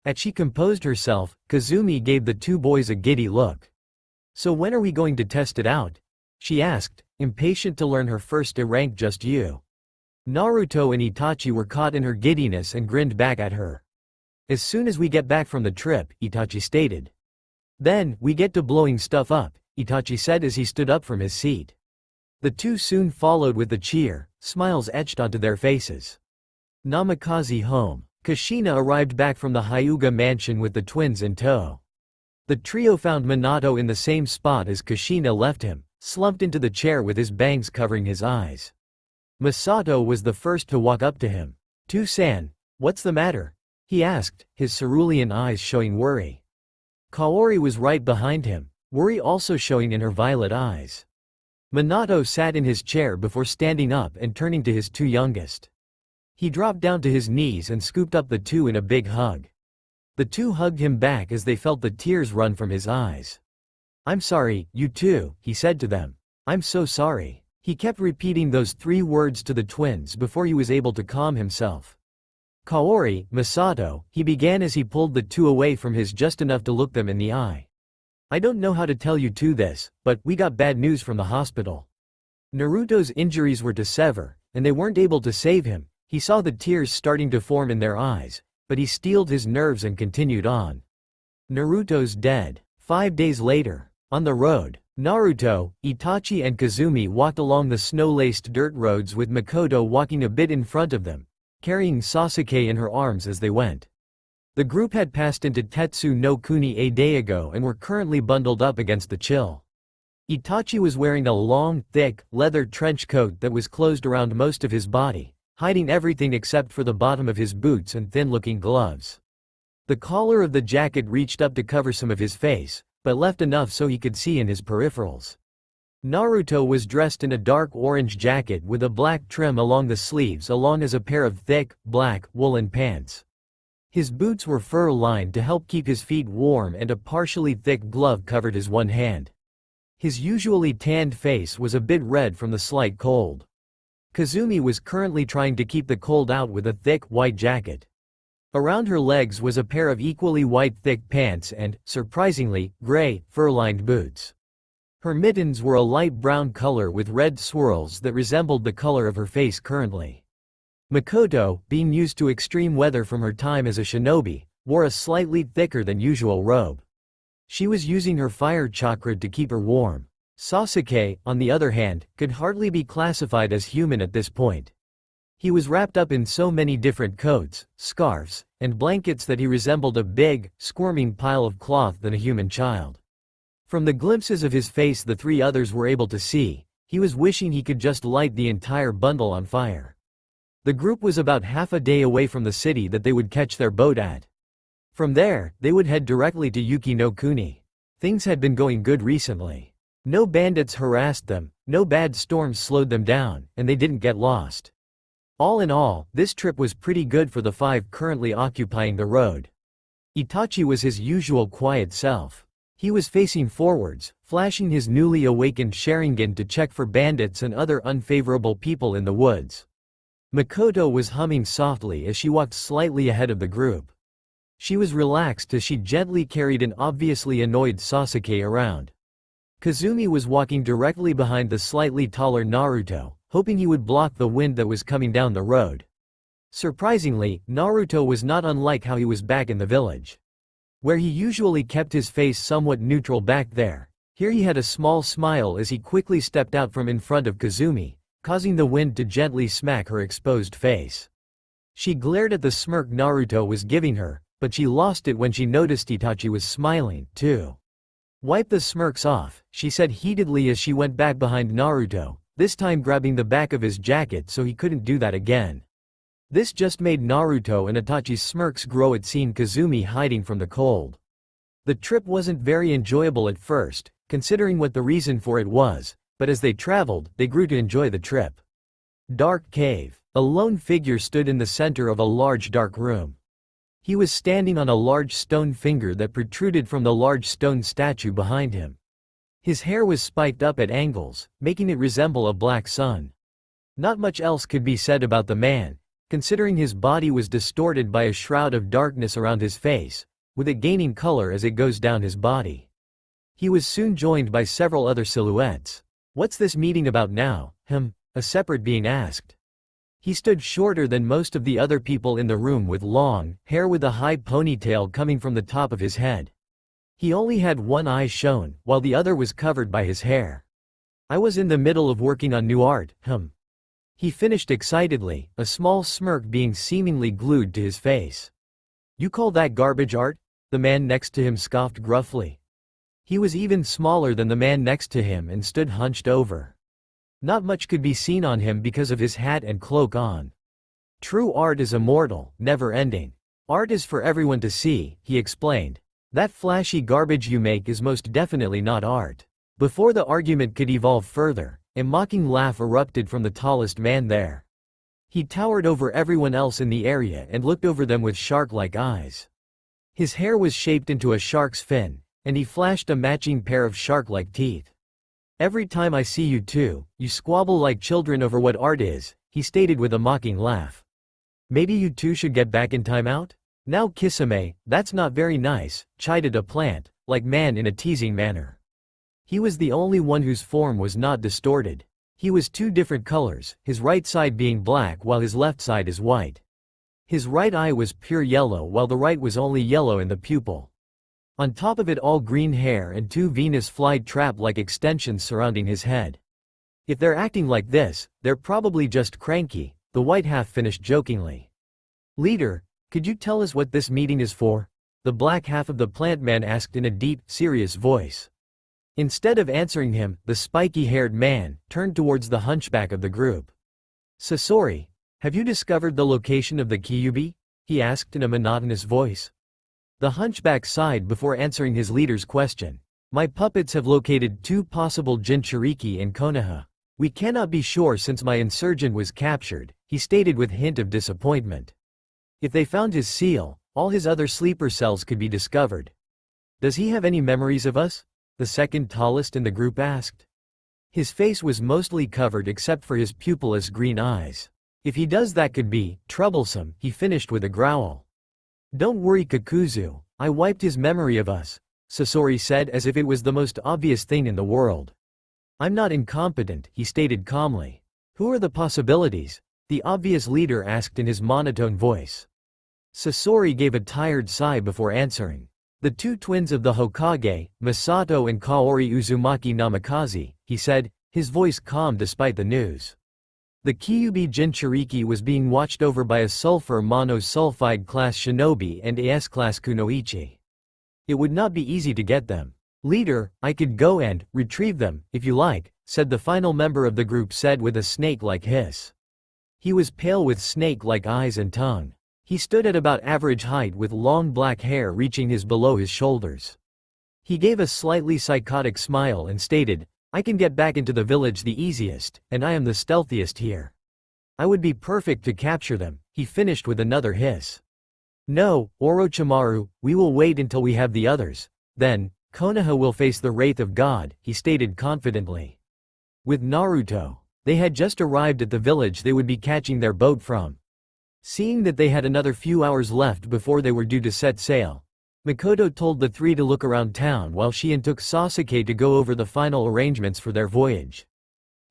As she composed herself, Kazumi gave the two boys a giddy look. So when are we going to test it out? She asked, impatient to learn her first rank just you. Naruto and Itachi were caught in her giddiness and grinned back at her. As soon as we get back from the trip, Itachi stated. Then, we get to blowing stuff up, Itachi said as he stood up from his seat. The two soon followed with the cheer, smiles etched onto their faces. Namikaze home. Kushina arrived back from the Hyuga mansion with the twins in tow. The trio found Minato in the same spot as Kushina left him, slumped into the chair with his bangs covering his eyes. Masato was the first to walk up to him. "Tu-san, what's the matter?" he asked, his cerulean eyes showing worry. Kaori was right behind him, worry also showing in her violet eyes. Minato sat in his chair before standing up and turning to his two youngest. He dropped down to his knees and scooped up the two in a big hug. The two hugged him back as they felt the tears run from his eyes. "I'm sorry, you two," he said to them. "I'm so sorry." He kept repeating those 3 words to the twins before he was able to calm himself. "Kaori, Masato," he began as he pulled the two away from his just enough to look them in the eye. "I don't know how to tell you two this, but we got bad news from the hospital. Naruto's injuries were to sever, and they weren't able to save him." He saw the tears starting to form in their eyes, but he steeled his nerves and continued on. "Naruto's dead." 5 days later, on the road, Naruto, Itachi and Kazumi walked along the snow-laced dirt roads with Mikoto walking a bit in front of them, carrying Sasuke in her arms as they went. The group had passed into Tetsu no Kuni a day ago and were currently bundled up against the chill. Itachi was wearing a long, thick, leather trench coat that was closed around most of his body, hiding everything except for the bottom of his boots and thin-looking gloves. The collar of the jacket reached up to cover some of his face, but left enough so he could see in his peripherals. Naruto was dressed in a dark orange jacket with a black trim along the sleeves along as a pair of thick, black, woolen pants. His boots were fur-lined to help keep his feet warm and a partially thick glove covered his one hand. His usually tanned face was a bit red from the slight cold. Kazumi was currently trying to keep the cold out with a thick, white jacket. Around her legs was a pair of equally white thick pants and, surprisingly, gray, fur-lined boots. Her mittens were a light brown color with red swirls that resembled the color of her face currently. Mikoto, being used to extreme weather from her time as a shinobi, wore a slightly thicker than usual robe. She was using her fire chakra to keep her warm. Sasuke, on the other hand, could hardly be classified as human at this point. He was wrapped up in so many different coats, scarves, and blankets that he resembled a big, squirming pile of cloth than a human child. From the glimpses of his face the 3 others were able to see, he was wishing he could just light the entire bundle on fire. The group was about half a day away from the city that they would catch their boat at. From there, they would head directly to Yuki no Kuni. Things had been going good recently. No bandits harassed them, no bad storms slowed them down, and they didn't get lost. All in all, this trip was pretty good for the 5 currently occupying the road. Itachi was his usual quiet self. He was facing forwards, flashing his newly awakened Sharingan to check for bandits and other unfavorable people in the woods. Mikoto was humming softly as she walked slightly ahead of the group. She was relaxed as she gently carried an obviously annoyed Sasuke around. Kazumi was walking directly behind the slightly taller Naruto, hoping he would block the wind that was coming down the road. Surprisingly, Naruto was not unlike how he was back in the village. Where he usually kept his face somewhat neutral back there, here he had a small smile as he quickly stepped out from in front of Kazumi, causing the wind to gently smack her exposed face. She glared at the smirk Naruto was giving her, but she lost it when she noticed Itachi was smiling, too. "Wipe the smirks off," she said heatedly as she went back behind Naruto, this time grabbing the back of his jacket so he couldn't do that again. This just made Naruto and Itachi's smirks grow at seeing Kazumi hiding from the cold. The trip wasn't very enjoyable at first, considering what the reason for it was, but as they traveled, they grew to enjoy the trip. Dark cave. A lone figure stood in the center of a large dark room. He was standing on a large stone finger that protruded from the large stone statue behind him. His hair was spiked up at angles, making it resemble a black sun. Not much else could be said about the man, considering his body was distorted by a shroud of darkness around his face, with it gaining color as it goes down his body. He was soon joined by several other silhouettes. "What's this meeting about now, a separate being asked. He stood shorter than most of the other people in the room with long hair with a high ponytail coming from the top of his head. He only had one eye shown, while the other was covered by his hair. "I was in the middle of working on new art, He finished excitedly, a small smirk being seemingly glued to his face. "You call that garbage art?" the man next to him scoffed gruffly. He was even smaller than the man next to him and stood hunched over. Not much could be seen on him because of his hat and cloak on. "True art is immortal, never-ending. Art is for everyone to see," he explained. "That flashy garbage you make is most definitely not art." Before the argument could evolve further, a mocking laugh erupted from the tallest man there. He towered over everyone else in the area and looked over them with shark-like eyes. His hair was shaped into a shark's fin, and he flashed a matching pair of shark-like teeth. "Every time I see you two, you squabble like children over what art is," he stated with a mocking laugh. "Maybe you two should get back in timeout? Now Kisame, that's not very nice," chided a plant, like man in a teasing manner. He was the only one whose form was not distorted. He was two different colors, his right side being black while his left side is white. His right eye was pure yellow while the right was only yellow in the pupil. On top of it all green hair and two Venus flytrap-like extensions surrounding his head. "If they're acting like this, they're probably just cranky," the white half finished jokingly. "Leader, could you tell us what this meeting is for?" the black half of the plant man asked in a deep, serious voice. Instead of answering him, the spiky-haired man turned towards the hunchback of the group. "Sasori, have you discovered the location of the Kyuubi?" he asked in a monotonous voice. The hunchback sighed before answering his leader's question. "My puppets have located two possible Jinchuriki in Konoha. We cannot be sure since my insurgent was captured," he stated with hint of disappointment. "If they found his seal, all his other sleeper cells could be discovered." "Does he have any memories of us?" the second tallest in the group asked. His face was mostly covered except for his pupilless green eyes. "If he does, that could be troublesome," he finished with a growl. "Don't worry Kakuzu, I wiped his memory of us," Sasori said as if it was the most obvious thing in the world. "I'm not incompetent," he stated calmly. "Who are the possibilities?" the obvious leader asked in his monotone voice. Sasori gave a tired sigh before answering. "The two twins of the Hokage, Masato and Kaori Uzumaki Namikaze," he said, his voice calm despite the news. The Kyuubi Jinchuriki was being watched over by a sulfur monosulfide class shinobi and a S-class kunoichi. It would not be easy to get them. "Leader, I could go and retrieve them, if you like," said the final member of the group said with a snake-like hiss. He was pale with snake-like eyes and tongue. He stood at about average height with long black hair reaching below his shoulders. He gave a slightly psychotic smile and stated, "I can get back into the village the easiest, and I am the stealthiest here. I would be perfect to capture them," he finished with another hiss. "No, Orochimaru, we will wait until we have the others. Then, Konoha will face the Wraith of God," he stated confidently. With Naruto, they had just arrived at the village they would be catching their boat from. Seeing that they had another few hours left before they were due to set sail, Makoto told the three to look around town while she took Sasuke to go over the final arrangements for their voyage.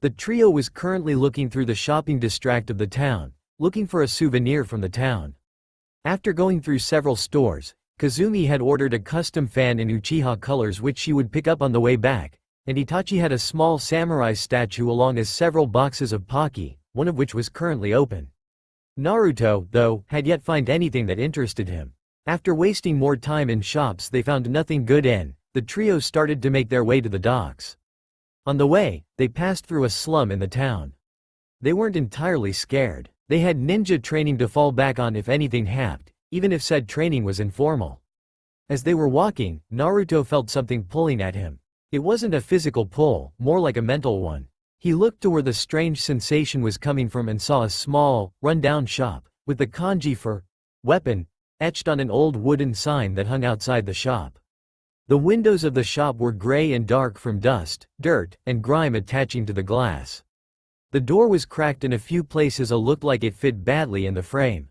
The trio was currently looking through the shopping district of the town, looking for a souvenir from the town. After going through several stores, Kazumi had ordered a custom fan in Uchiha colors which she would pick up on the way back, and Itachi had a small samurai statue along with several boxes of Pocky, one of which was currently open. Naruto, though, had yet find anything that interested him. After wasting more time in shops they found nothing good in, the trio started to make their way to the docks. On the way, they passed through a slum in the town. They weren't entirely scared. They had ninja training to fall back on if anything happened, even if said training was informal. As they were walking, Naruto felt something pulling at him. It wasn't a physical pull, more like a mental one. He looked to where the strange sensation was coming from and saw a small, run-down shop, with the kanji for weapon etched on an old wooden sign that hung outside the shop. The windows of the shop were gray and dark from dust, dirt, and grime attaching to the glass. The door was cracked in a few places and looked like it fit badly in the frame.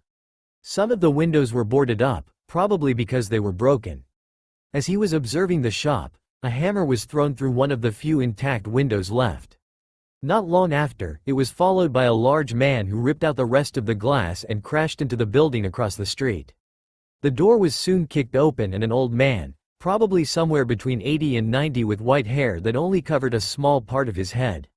Some of the windows were boarded up, probably because they were broken. As he was observing the shop, a hammer was thrown through one of the few intact windows left. Not long after, it was followed by a large man who ripped out the rest of the glass and crashed into the building across the street. The door was soon kicked open and an old man, probably somewhere between 80 and 90 with white hair that only covered a small part of his head.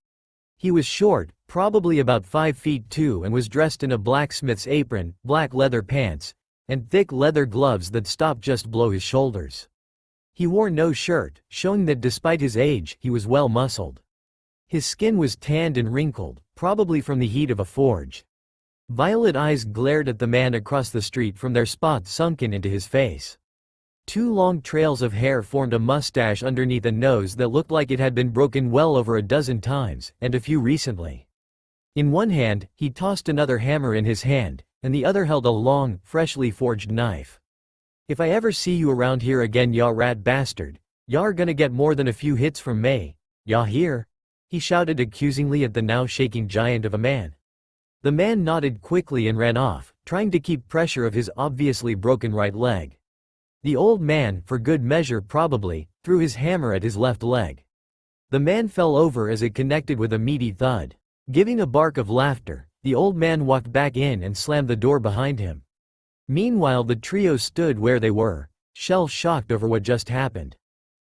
He was short, probably about 5 feet 2 and was dressed in a blacksmith's apron, black leather pants, and thick leather gloves that stopped just below his shoulders. He wore no shirt, showing that despite his age, he was well muscled. His skin was tanned and wrinkled, probably from the heat of a forge. Violet eyes glared at the man across the street from their spots sunken into his face. 2 long trails of hair formed a mustache underneath a nose that looked like it had been broken well over a dozen times, and a few recently. In one hand, he tossed another hammer in his hand, and the other held a long, freshly forged knife. "If I ever see you around here again, ya rat bastard, y'are gonna get more than a few hits from me. Ya hear?" he shouted accusingly at the now shaking giant of a man. The man nodded quickly and ran off, trying to keep pressure of his obviously broken right leg. The old man, for good measure probably, threw his hammer at his left leg. The man fell over as it connected with a meaty thud. Giving a bark of laughter, the old man walked back in and slammed the door behind him. Meanwhile the trio stood where they were, shell-shocked over what just happened.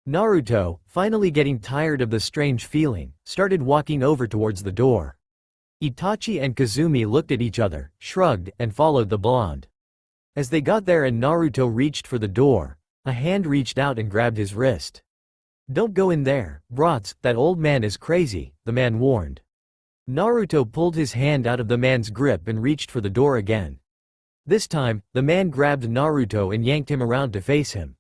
Naruto, finally getting tired of the strange feeling, started walking over towards the door. Itachi and Kazumi looked at each other, shrugged, and followed the blonde. As they got there and Naruto reached for the door, a hand reached out and grabbed his wrist. "Don't go in there, brats, that old man is crazy," the man warned. Naruto pulled his hand out of the man's grip and reached for the door again. This time, the man grabbed Naruto and yanked him around to face him.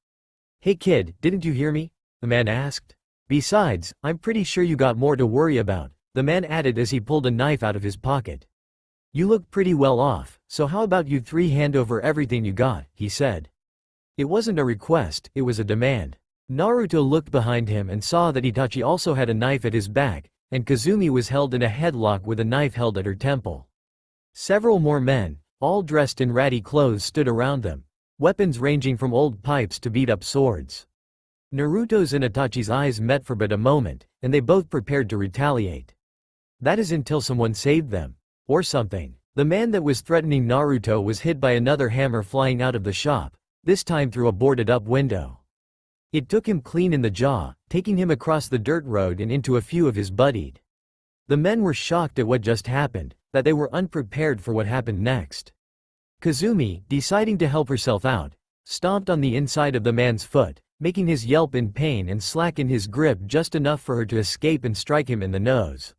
"Hey kid, didn't you hear me?" the man asked. "Besides, I'm pretty sure you got more to worry about," the man added as he pulled a knife out of his pocket. "You look pretty well off, so how about you 3 hand over everything you got," he said. It wasn't a request, it was a demand. Naruto looked behind him and saw that Itachi also had a knife at his back, and Kazumi was held in a headlock with a knife held at her temple. Several more men, all dressed in ratty clothes, stood around them, weapons ranging from old pipes to beat-up swords. Naruto's and Itachi's eyes met for but a moment, and they both prepared to retaliate. That is until someone saved them. Or something. The man that was threatening Naruto was hit by another hammer flying out of the shop, this time through a boarded-up window. It took him clean in the jaw, taking him across the dirt road and into a few of his buddied. The men were shocked at what just happened, that they were unprepared for what happened next. Kazumi, deciding to help herself out, stomped on the inside of the man's foot, making his yelp in pain and slacken his grip just enough for her to escape and strike him in the nose.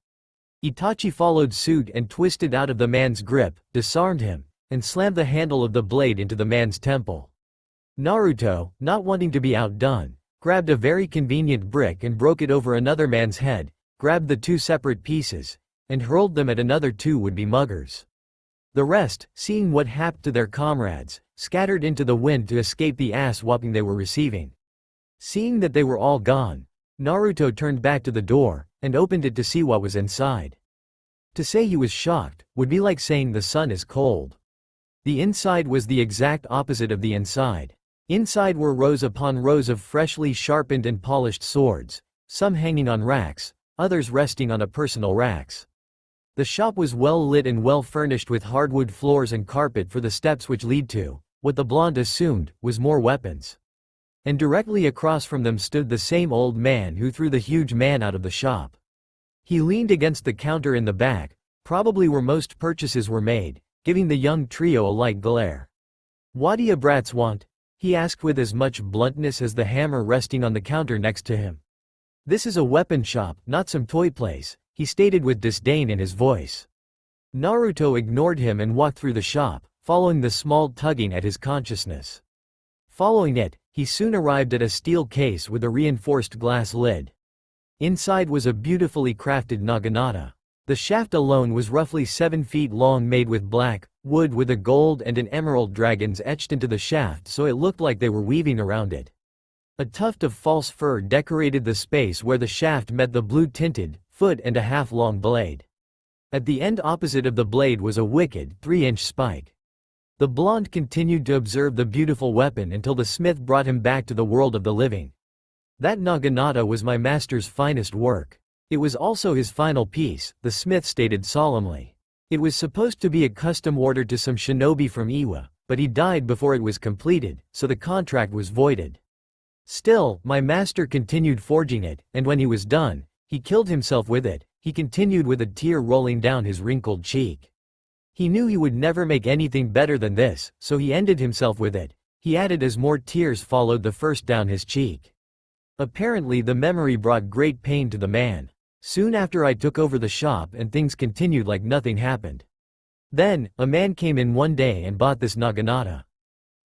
Itachi followed suit and twisted out of the man's grip, disarmed him, and slammed the handle of the blade into the man's temple. Naruto, not wanting to be outdone, grabbed a very convenient brick and broke it over another man's head, grabbed the 2 separate pieces, and hurled them at another 2 would-be muggers. The rest, seeing what happened to their comrades, scattered into the wind to escape the ass-whopping they were receiving. Seeing that they were all gone, Naruto turned back to the door, and opened it to see what was inside. To say he was shocked, would be like saying the sun is cold. The inside was the exact opposite of the inside. Inside were rows upon rows of freshly sharpened and polished swords, some hanging on racks, others resting on a personal racks. The shop was well lit and well furnished with hardwood floors and carpet for the steps which lead to, what the blonde assumed, was more weapons. And directly across from them stood the same old man who threw the huge man out of the shop. He leaned against the counter in the back, probably where most purchases were made, giving the young trio a light glare. "What do you brats want?" he asked with as much bluntness as the hammer resting on the counter next to him. "This is a weapon shop, not some toy place," he stated with disdain in his voice. Naruto ignored him and walked through the shop, following the small tugging at his consciousness. Following it, he soon arrived at a steel case with a reinforced glass lid. Inside was a beautifully crafted naginata. The shaft alone was roughly 7 feet long, made with black wood with a gold and an emerald dragons etched into the shaft so it looked like they were weaving around it. A tuft of false fur decorated the space where the shaft met the blue-tinted, foot-and-a-half-long blade. At the end opposite of the blade was a wicked, 3-inch spike. The blonde continued to observe the beautiful weapon until the smith brought him back to the world of the living. "That naginata was my master's finest work. It was also his final piece," the smith stated solemnly. "It was supposed to be a custom order to some shinobi from Iwa, but he died before it was completed, so the contract was voided. Still, my master continued forging it, and when he was done, he killed himself with it," he continued with a tear rolling down his wrinkled cheek. "He knew he would never make anything better than this, so he ended himself with it," he added as more tears followed the first down his cheek. Apparently the memory brought great pain to the man. "Soon after I took over the shop and things continued like nothing happened. Then, a man came in one day and bought this naginata.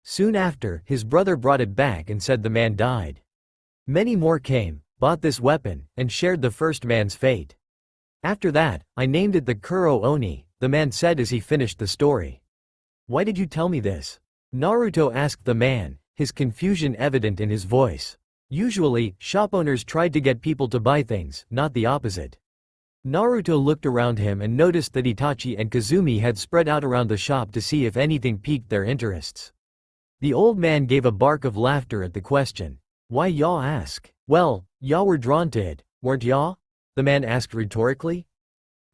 Soon after, his brother brought it back and said the man died. Many more came, bought this weapon, and shared the first man's fate. After that, I named it the Kuro Oni," the man said as he finished the story. "Why did you tell me this?" Naruto asked the man, his confusion evident in his voice. Usually, shop owners tried to get people to buy things, not the opposite. Naruto looked around him and noticed that Itachi and Kazumi had spread out around the shop to see if anything piqued their interests. The old man gave a bark of laughter at the question. "Why y'all ask?" "Well, y'all were drawn to it, weren't y'all?" the man asked rhetorically.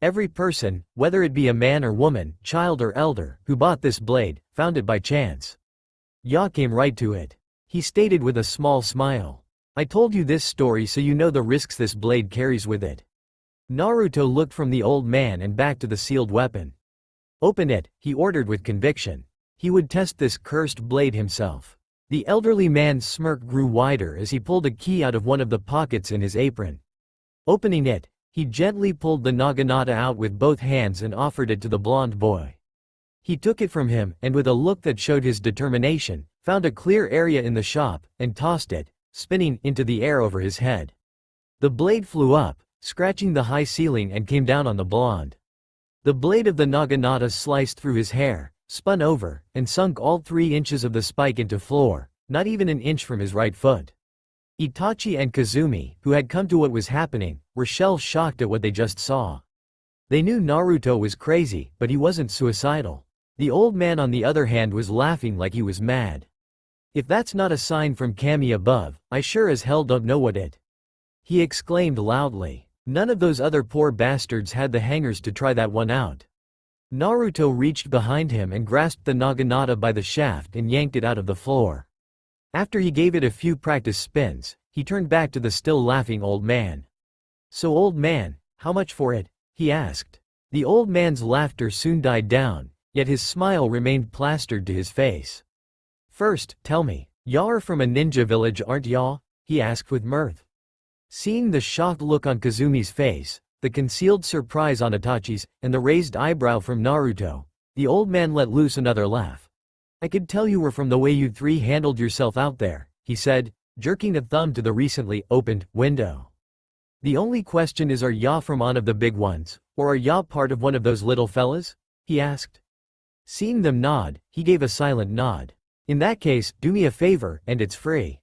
"Every person, whether it be a man or woman, child or elder, who bought this blade, found it by chance. Y'all came right to it," he stated with a small smile. "I told you this story so you know the risks this blade carries with it." Naruto looked from the old man and back to the sealed weapon. "Open it," he ordered with conviction. He would test this cursed blade himself. The elderly man's smirk grew wider as he pulled a key out of one of the pockets in his apron. Opening it, he gently pulled the naginata out with both hands and offered it to the blonde boy. He took it from him and with a look that showed his determination, found a clear area in the shop, and tossed it, spinning, into the air over his head. The blade flew up, scratching the high ceiling and came down on the blonde. The blade of the naginata sliced through his hair, spun over, and sunk all 3 inches of the spike into floor, not even an inch from his right foot. Itachi and Kazumi, who had come to what was happening, were shell-shocked at what they just saw. They knew Naruto was crazy, but he wasn't suicidal. The old man on the other hand was laughing like he was mad. "If that's not a sign from Kami above, I sure as hell don't know what it," he exclaimed loudly. "None of those other poor bastards had the hangers to try that one out." Naruto reached behind him and grasped the naginata by the shaft and yanked it out of the floor. After he gave it a few practice spins, he turned back to the still laughing old man. "So old man, how much for it?" he asked. The old man's laughter soon died down, yet his smile remained plastered to his face. "First, tell me, y'all are from a ninja village, aren't y'all?" he asked with mirth. Seeing the shocked look on Kazumi's face, the concealed surprise on Itachi's, and the raised eyebrow from Naruto, the old man let loose another laugh. "I could tell you were from the way you 3 handled yourself out there," he said, jerking a thumb to the recently opened window. "The only question is, are y'all from one of the big ones, or are y'all part of one of those little fellas?" he asked. Seeing them nod, he gave a silent nod. "In that case, do me a favor, and it's free."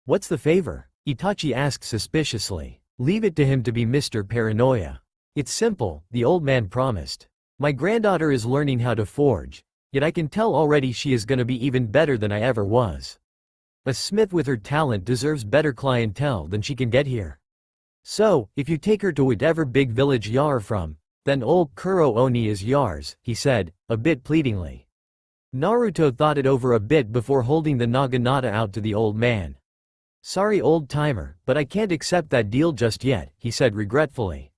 "What's the favor?" Itachi asked suspiciously. "Leave it to him to be Mr. Paranoia. It's simple," the old man promised. "My granddaughter is learning how to forge. Yet I can tell already she is gonna be even better than I ever was. A smith with her talent deserves better clientele than she can get here. So, if you take her to whatever big village you are from, then old Kuro Oni is yours, he said, a bit pleadingly. Naruto thought it over a bit before holding the naginata out to the old man. Sorry old-timer, but I can't accept that deal just yet, he said regretfully.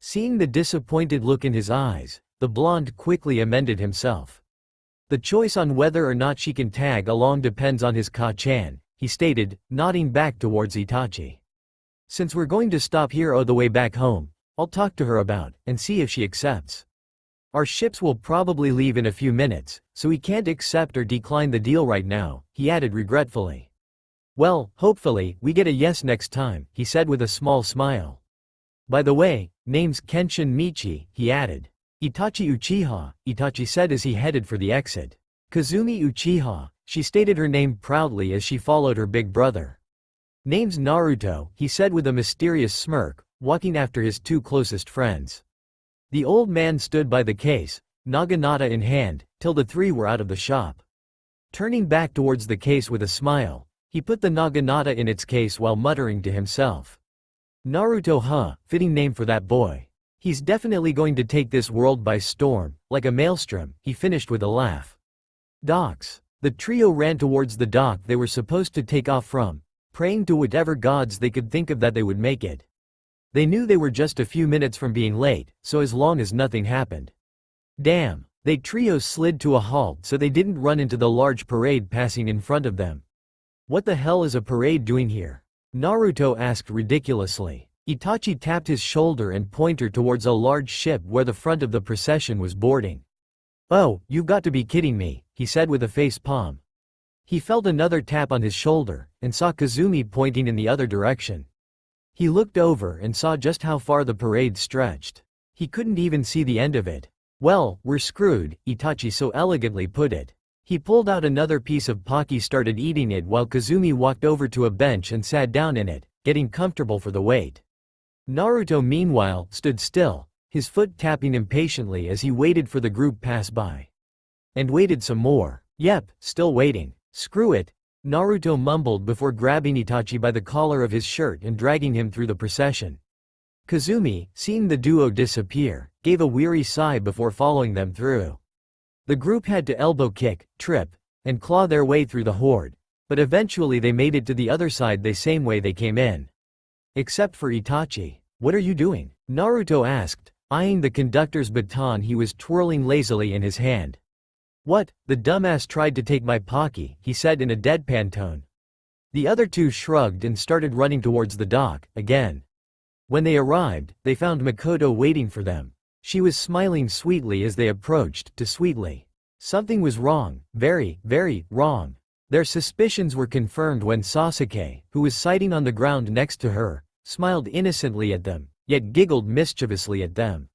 Seeing the disappointed look in his eyes, the blonde quickly amended himself. The choice on whether or not she can tag along depends on his Ka-chan, he stated, nodding back towards Itachi. Since we're going to stop here on the way back home, I'll talk to her about, and see if she accepts. Our ships will probably leave in a few minutes, so we can't accept or decline the deal right now, he added regretfully. Well, hopefully, we get a yes next time, he said with a small smile. By the way, name's Kenshin Michi, he added. Itachi Uchiha, Itachi said as he headed for the exit. Kazumi Uchiha, she stated her name proudly as she followed her big brother. Name's Naruto, he said with a mysterious smirk, walking after his two closest friends. The old man stood by the case, naginata in hand, till the three were out of the shop. Turning back towards the case with a smile, he put the naginata in its case while muttering to himself. Naruto, fitting name for that boy. He's definitely going to take this world by storm, like a maelstrom, he finished with a laugh. Docks. The trio ran towards the dock they were supposed to take off from, praying to whatever gods they could think of that they would make it. They knew they were just a few minutes from being late, so as long as nothing happened. Damn, they trio slid to a halt so they didn't run into the large parade passing in front of them. What the hell is a parade doing here? Naruto asked ridiculously. Itachi tapped his shoulder and pointed towards a large ship where the front of the procession was boarding. Oh, you've got to be kidding me, he said with a face palm. He felt another tap on his shoulder, and saw Kazumi pointing in the other direction. He looked over and saw just how far the parade stretched. He couldn't even see the end of it. Well, we're screwed, Itachi so elegantly put it. He pulled out another piece of Pocky, started eating it while Kazumi walked over to a bench and sat down in it, getting comfortable for the wait. Naruto meanwhile, stood still, his foot tapping impatiently as he waited for the group pass by. And waited some more. Yep, still waiting. Screw it, Naruto mumbled before grabbing Itachi by the collar of his shirt and dragging him through the procession. Kazumi, seeing the duo disappear, gave a weary sigh before following them through. The group had to elbow kick, trip, and claw their way through the horde, but eventually they made it to the other side the same way they came in. Except for Itachi. What are you doing? Naruto asked, eyeing the conductor's baton he was twirling lazily in his hand. What, the dumbass tried to take my Pocky, he said in a deadpan tone. The other two shrugged and started running towards the dock, again. When they arrived, they found Makoto waiting for them. She was smiling sweetly as they approached, too sweetly. Something was wrong, very, very wrong. Their suspicions were confirmed when Sasuke, who was sitting on the ground next to her, smiled innocently at them, yet giggled mischievously at them.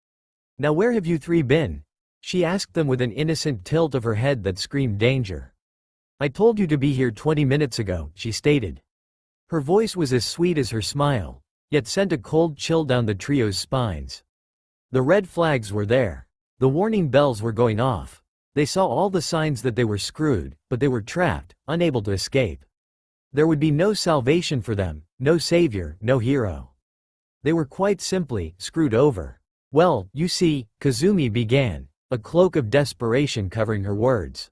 Now where have you three been? She asked them with an innocent tilt of her head that screamed danger. I told you to be here 20 minutes ago, she stated. Her voice was as sweet as her smile, yet sent a cold chill down the trio's spines. The red flags were there. The warning bells were going off. They saw all the signs that they were screwed, but they were trapped, unable to escape. There would be no salvation for them, no savior, no hero. They were quite simply screwed over. Well, you see, Kazumi began, a cloak of desperation covering her words.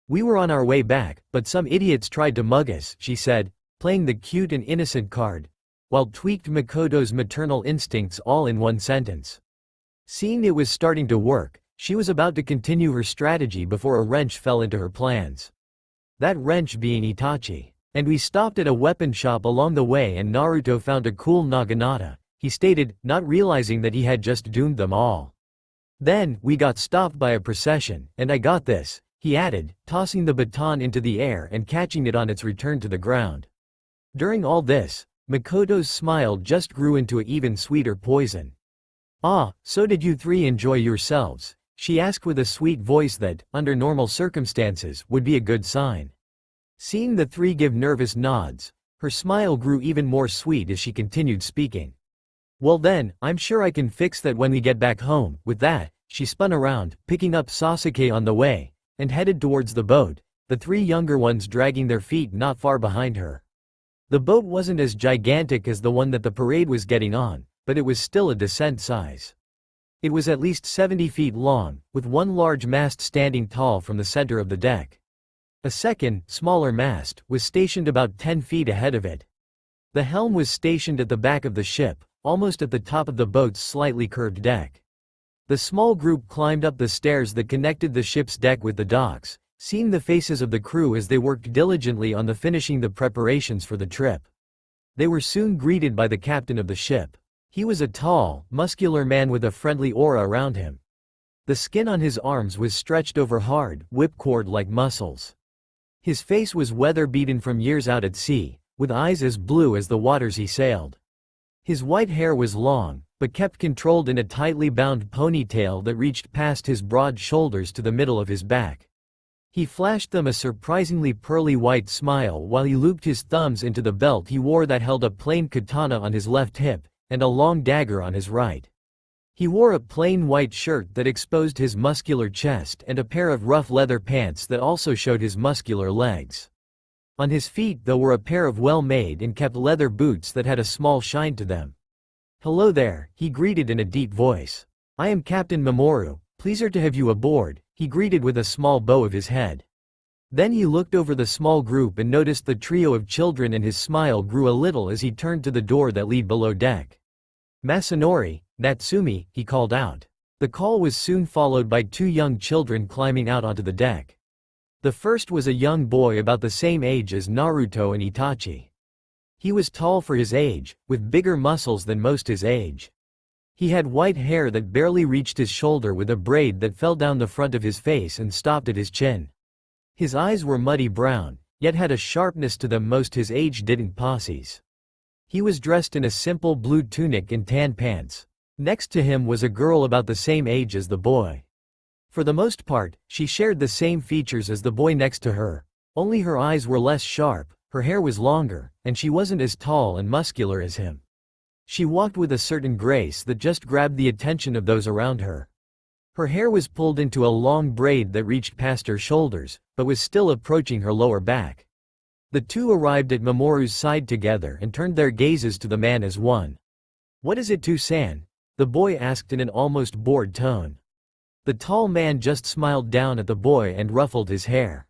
We were on our way back, but some idiots tried to mug us, she said, playing the cute and innocent card, while tweaked Makoto's maternal instincts all in one sentence. Seeing it was starting to work, she was about to continue her strategy before a wrench fell into her plans. That wrench being Itachi. And we stopped at a weapon shop along the way and Naruto found a cool naginata, he stated, not realizing that he had just doomed them all. Then, we got stopped by a procession, and I got this, he added, tossing the baton into the air and catching it on its return to the ground. During all this, Makoto's smile just grew into an even sweeter poison. Ah, so did you three enjoy yourselves? She asked with a sweet voice that, under normal circumstances, would be a good sign. Seeing the three give nervous nods, her smile grew even more sweet as she continued speaking. Well then, I'm sure I can fix that when we get back home. With that, she spun around, picking up Sasuke on the way, and headed towards the boat, the three younger ones dragging their feet not far behind her. The boat wasn't as gigantic as the one that the parade was getting on, but it was still a decent size. It was at least 70 feet long, with one large mast standing tall from the center of the deck. A second, smaller mast, was stationed about 10 feet ahead of it. The helm was stationed at the back of the ship, almost at the top of the boat's slightly curved deck. The small group climbed up the stairs that connected the ship's deck with the docks, seeing the faces of the crew as they worked diligently on finishing the preparations for the trip. They were soon greeted by the captain of the ship. He was a tall, muscular man with a friendly aura around him. The skin on his arms was stretched over hard, whipcord-like muscles. His face was weather-beaten from years out at sea, with eyes as blue as the waters he sailed. His white hair was long, but kept controlled in a tightly bound ponytail that reached past his broad shoulders to the middle of his back. He flashed them a surprisingly pearly white smile while he looped his thumbs into the belt he wore that held a plain katana on his left hip, and a long dagger on his right. He wore a plain white shirt that exposed his muscular chest and a pair of rough leather pants that also showed his muscular legs. On his feet though were a pair of well-made and kept leather boots that had a small shine to them. "Hello there," he greeted in a deep voice. "I am Captain Mamoru, pleasure to have you aboard," he greeted with a small bow of his head. Then he looked over the small group and noticed the trio of children, and his smile grew a little as he turned to the door that led below deck. "Masanori, Natsumi," he called out. The call was soon followed by two young children climbing out onto the deck. The first was a young boy about the same age as Naruto and Itachi. He was tall for his age, with bigger muscles than most his age. He had white hair that barely reached his shoulder with a braid that fell down the front of his face and stopped at his chin. His eyes were muddy brown, yet had a sharpness to them most his age didn't possess. He was dressed in a simple blue tunic and tan pants. Next to him was a girl about the same age as the boy. For the most part, she shared the same features as the boy next to her, only her eyes were less sharp, her hair was longer, and she wasn't as tall and muscular as him. She walked with a certain grace that just grabbed the attention of those around her. Her hair was pulled into a long braid that reached past her shoulders, but was still approaching her lower back. The two arrived at Mamoru's side together and turned their gazes to the man as one. "What is it, San?" the boy asked in an almost bored tone. The tall man just smiled down at the boy and ruffled his hair.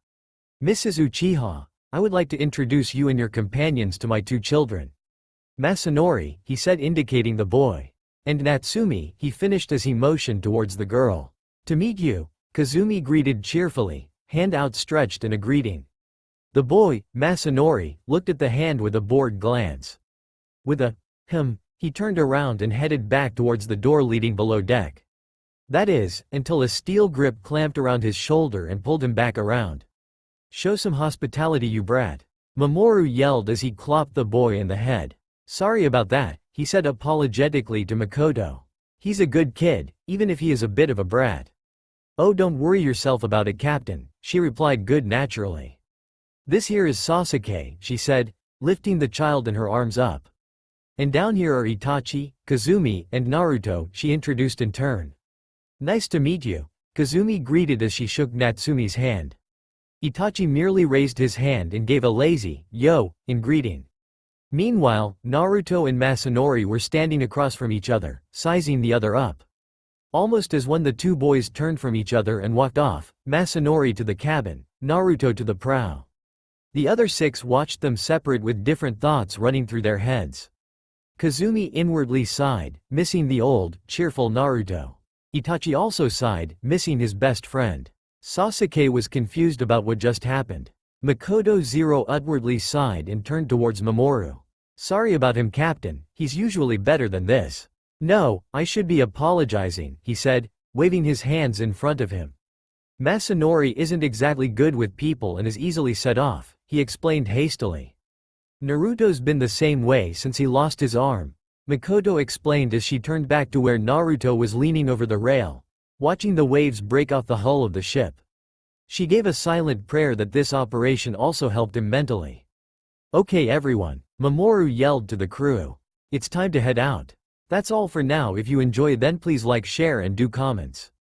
"Mrs. Uchiha, I would like to introduce you and your companions to my two children. Masanori," he said, indicating the boy. "And Natsumi," he finished as he motioned towards the girl. "To meet you," Kazumi greeted cheerfully, hand outstretched in a greeting. The boy, Masanori, looked at the hand with a bored glance. With a he turned around and headed back towards the door leading below deck. That is, until a steel grip clamped around his shoulder and pulled him back around. "Show some hospitality, you brat," Mamoru yelled as he clopped the boy in the head. "Sorry about that," he said apologetically to Makoto. "He's a good kid, even if he is a bit of a brat." "Oh, don't worry yourself about it, Captain," she replied good-naturally. "This here is Sasuke," she said, lifting the child in her arms up. "And down here are Itachi, Kazumi, and Naruto," she introduced in turn. "Nice to meet you," Kazumi greeted as she shook Natsumi's hand. Itachi merely raised his hand and gave a lazy, "yo," in greeting. Meanwhile, Naruto and Masanori were standing across from each other, sizing the other up. Almost as when the two boys turned from each other and walked off, Masanori to the cabin, Naruto to the prow. The other six watched them separate with different thoughts running through their heads. Kazumi inwardly sighed, missing the old, cheerful Naruto. Itachi also sighed, missing his best friend. Sasuke was confused about what just happened. Makoto Zero outwardly sighed and turned towards Mamoru. "Sorry about him, Captain, he's usually better than this." "No, I should be apologizing," he said, waving his hands in front of him. "Masanori isn't exactly good with people and is easily set off," he explained hastily. "Naruto's been the same way since he lost his arm," Makoto explained as she turned back to where Naruto was leaning over the rail, watching the waves break off the hull of the ship. She gave a silent prayer that this operation also helped him mentally. "Okay everyone," Mamoru yelled to the crew. "It's time to head out. That's all for now. If you enjoy, then please like, share and do comments.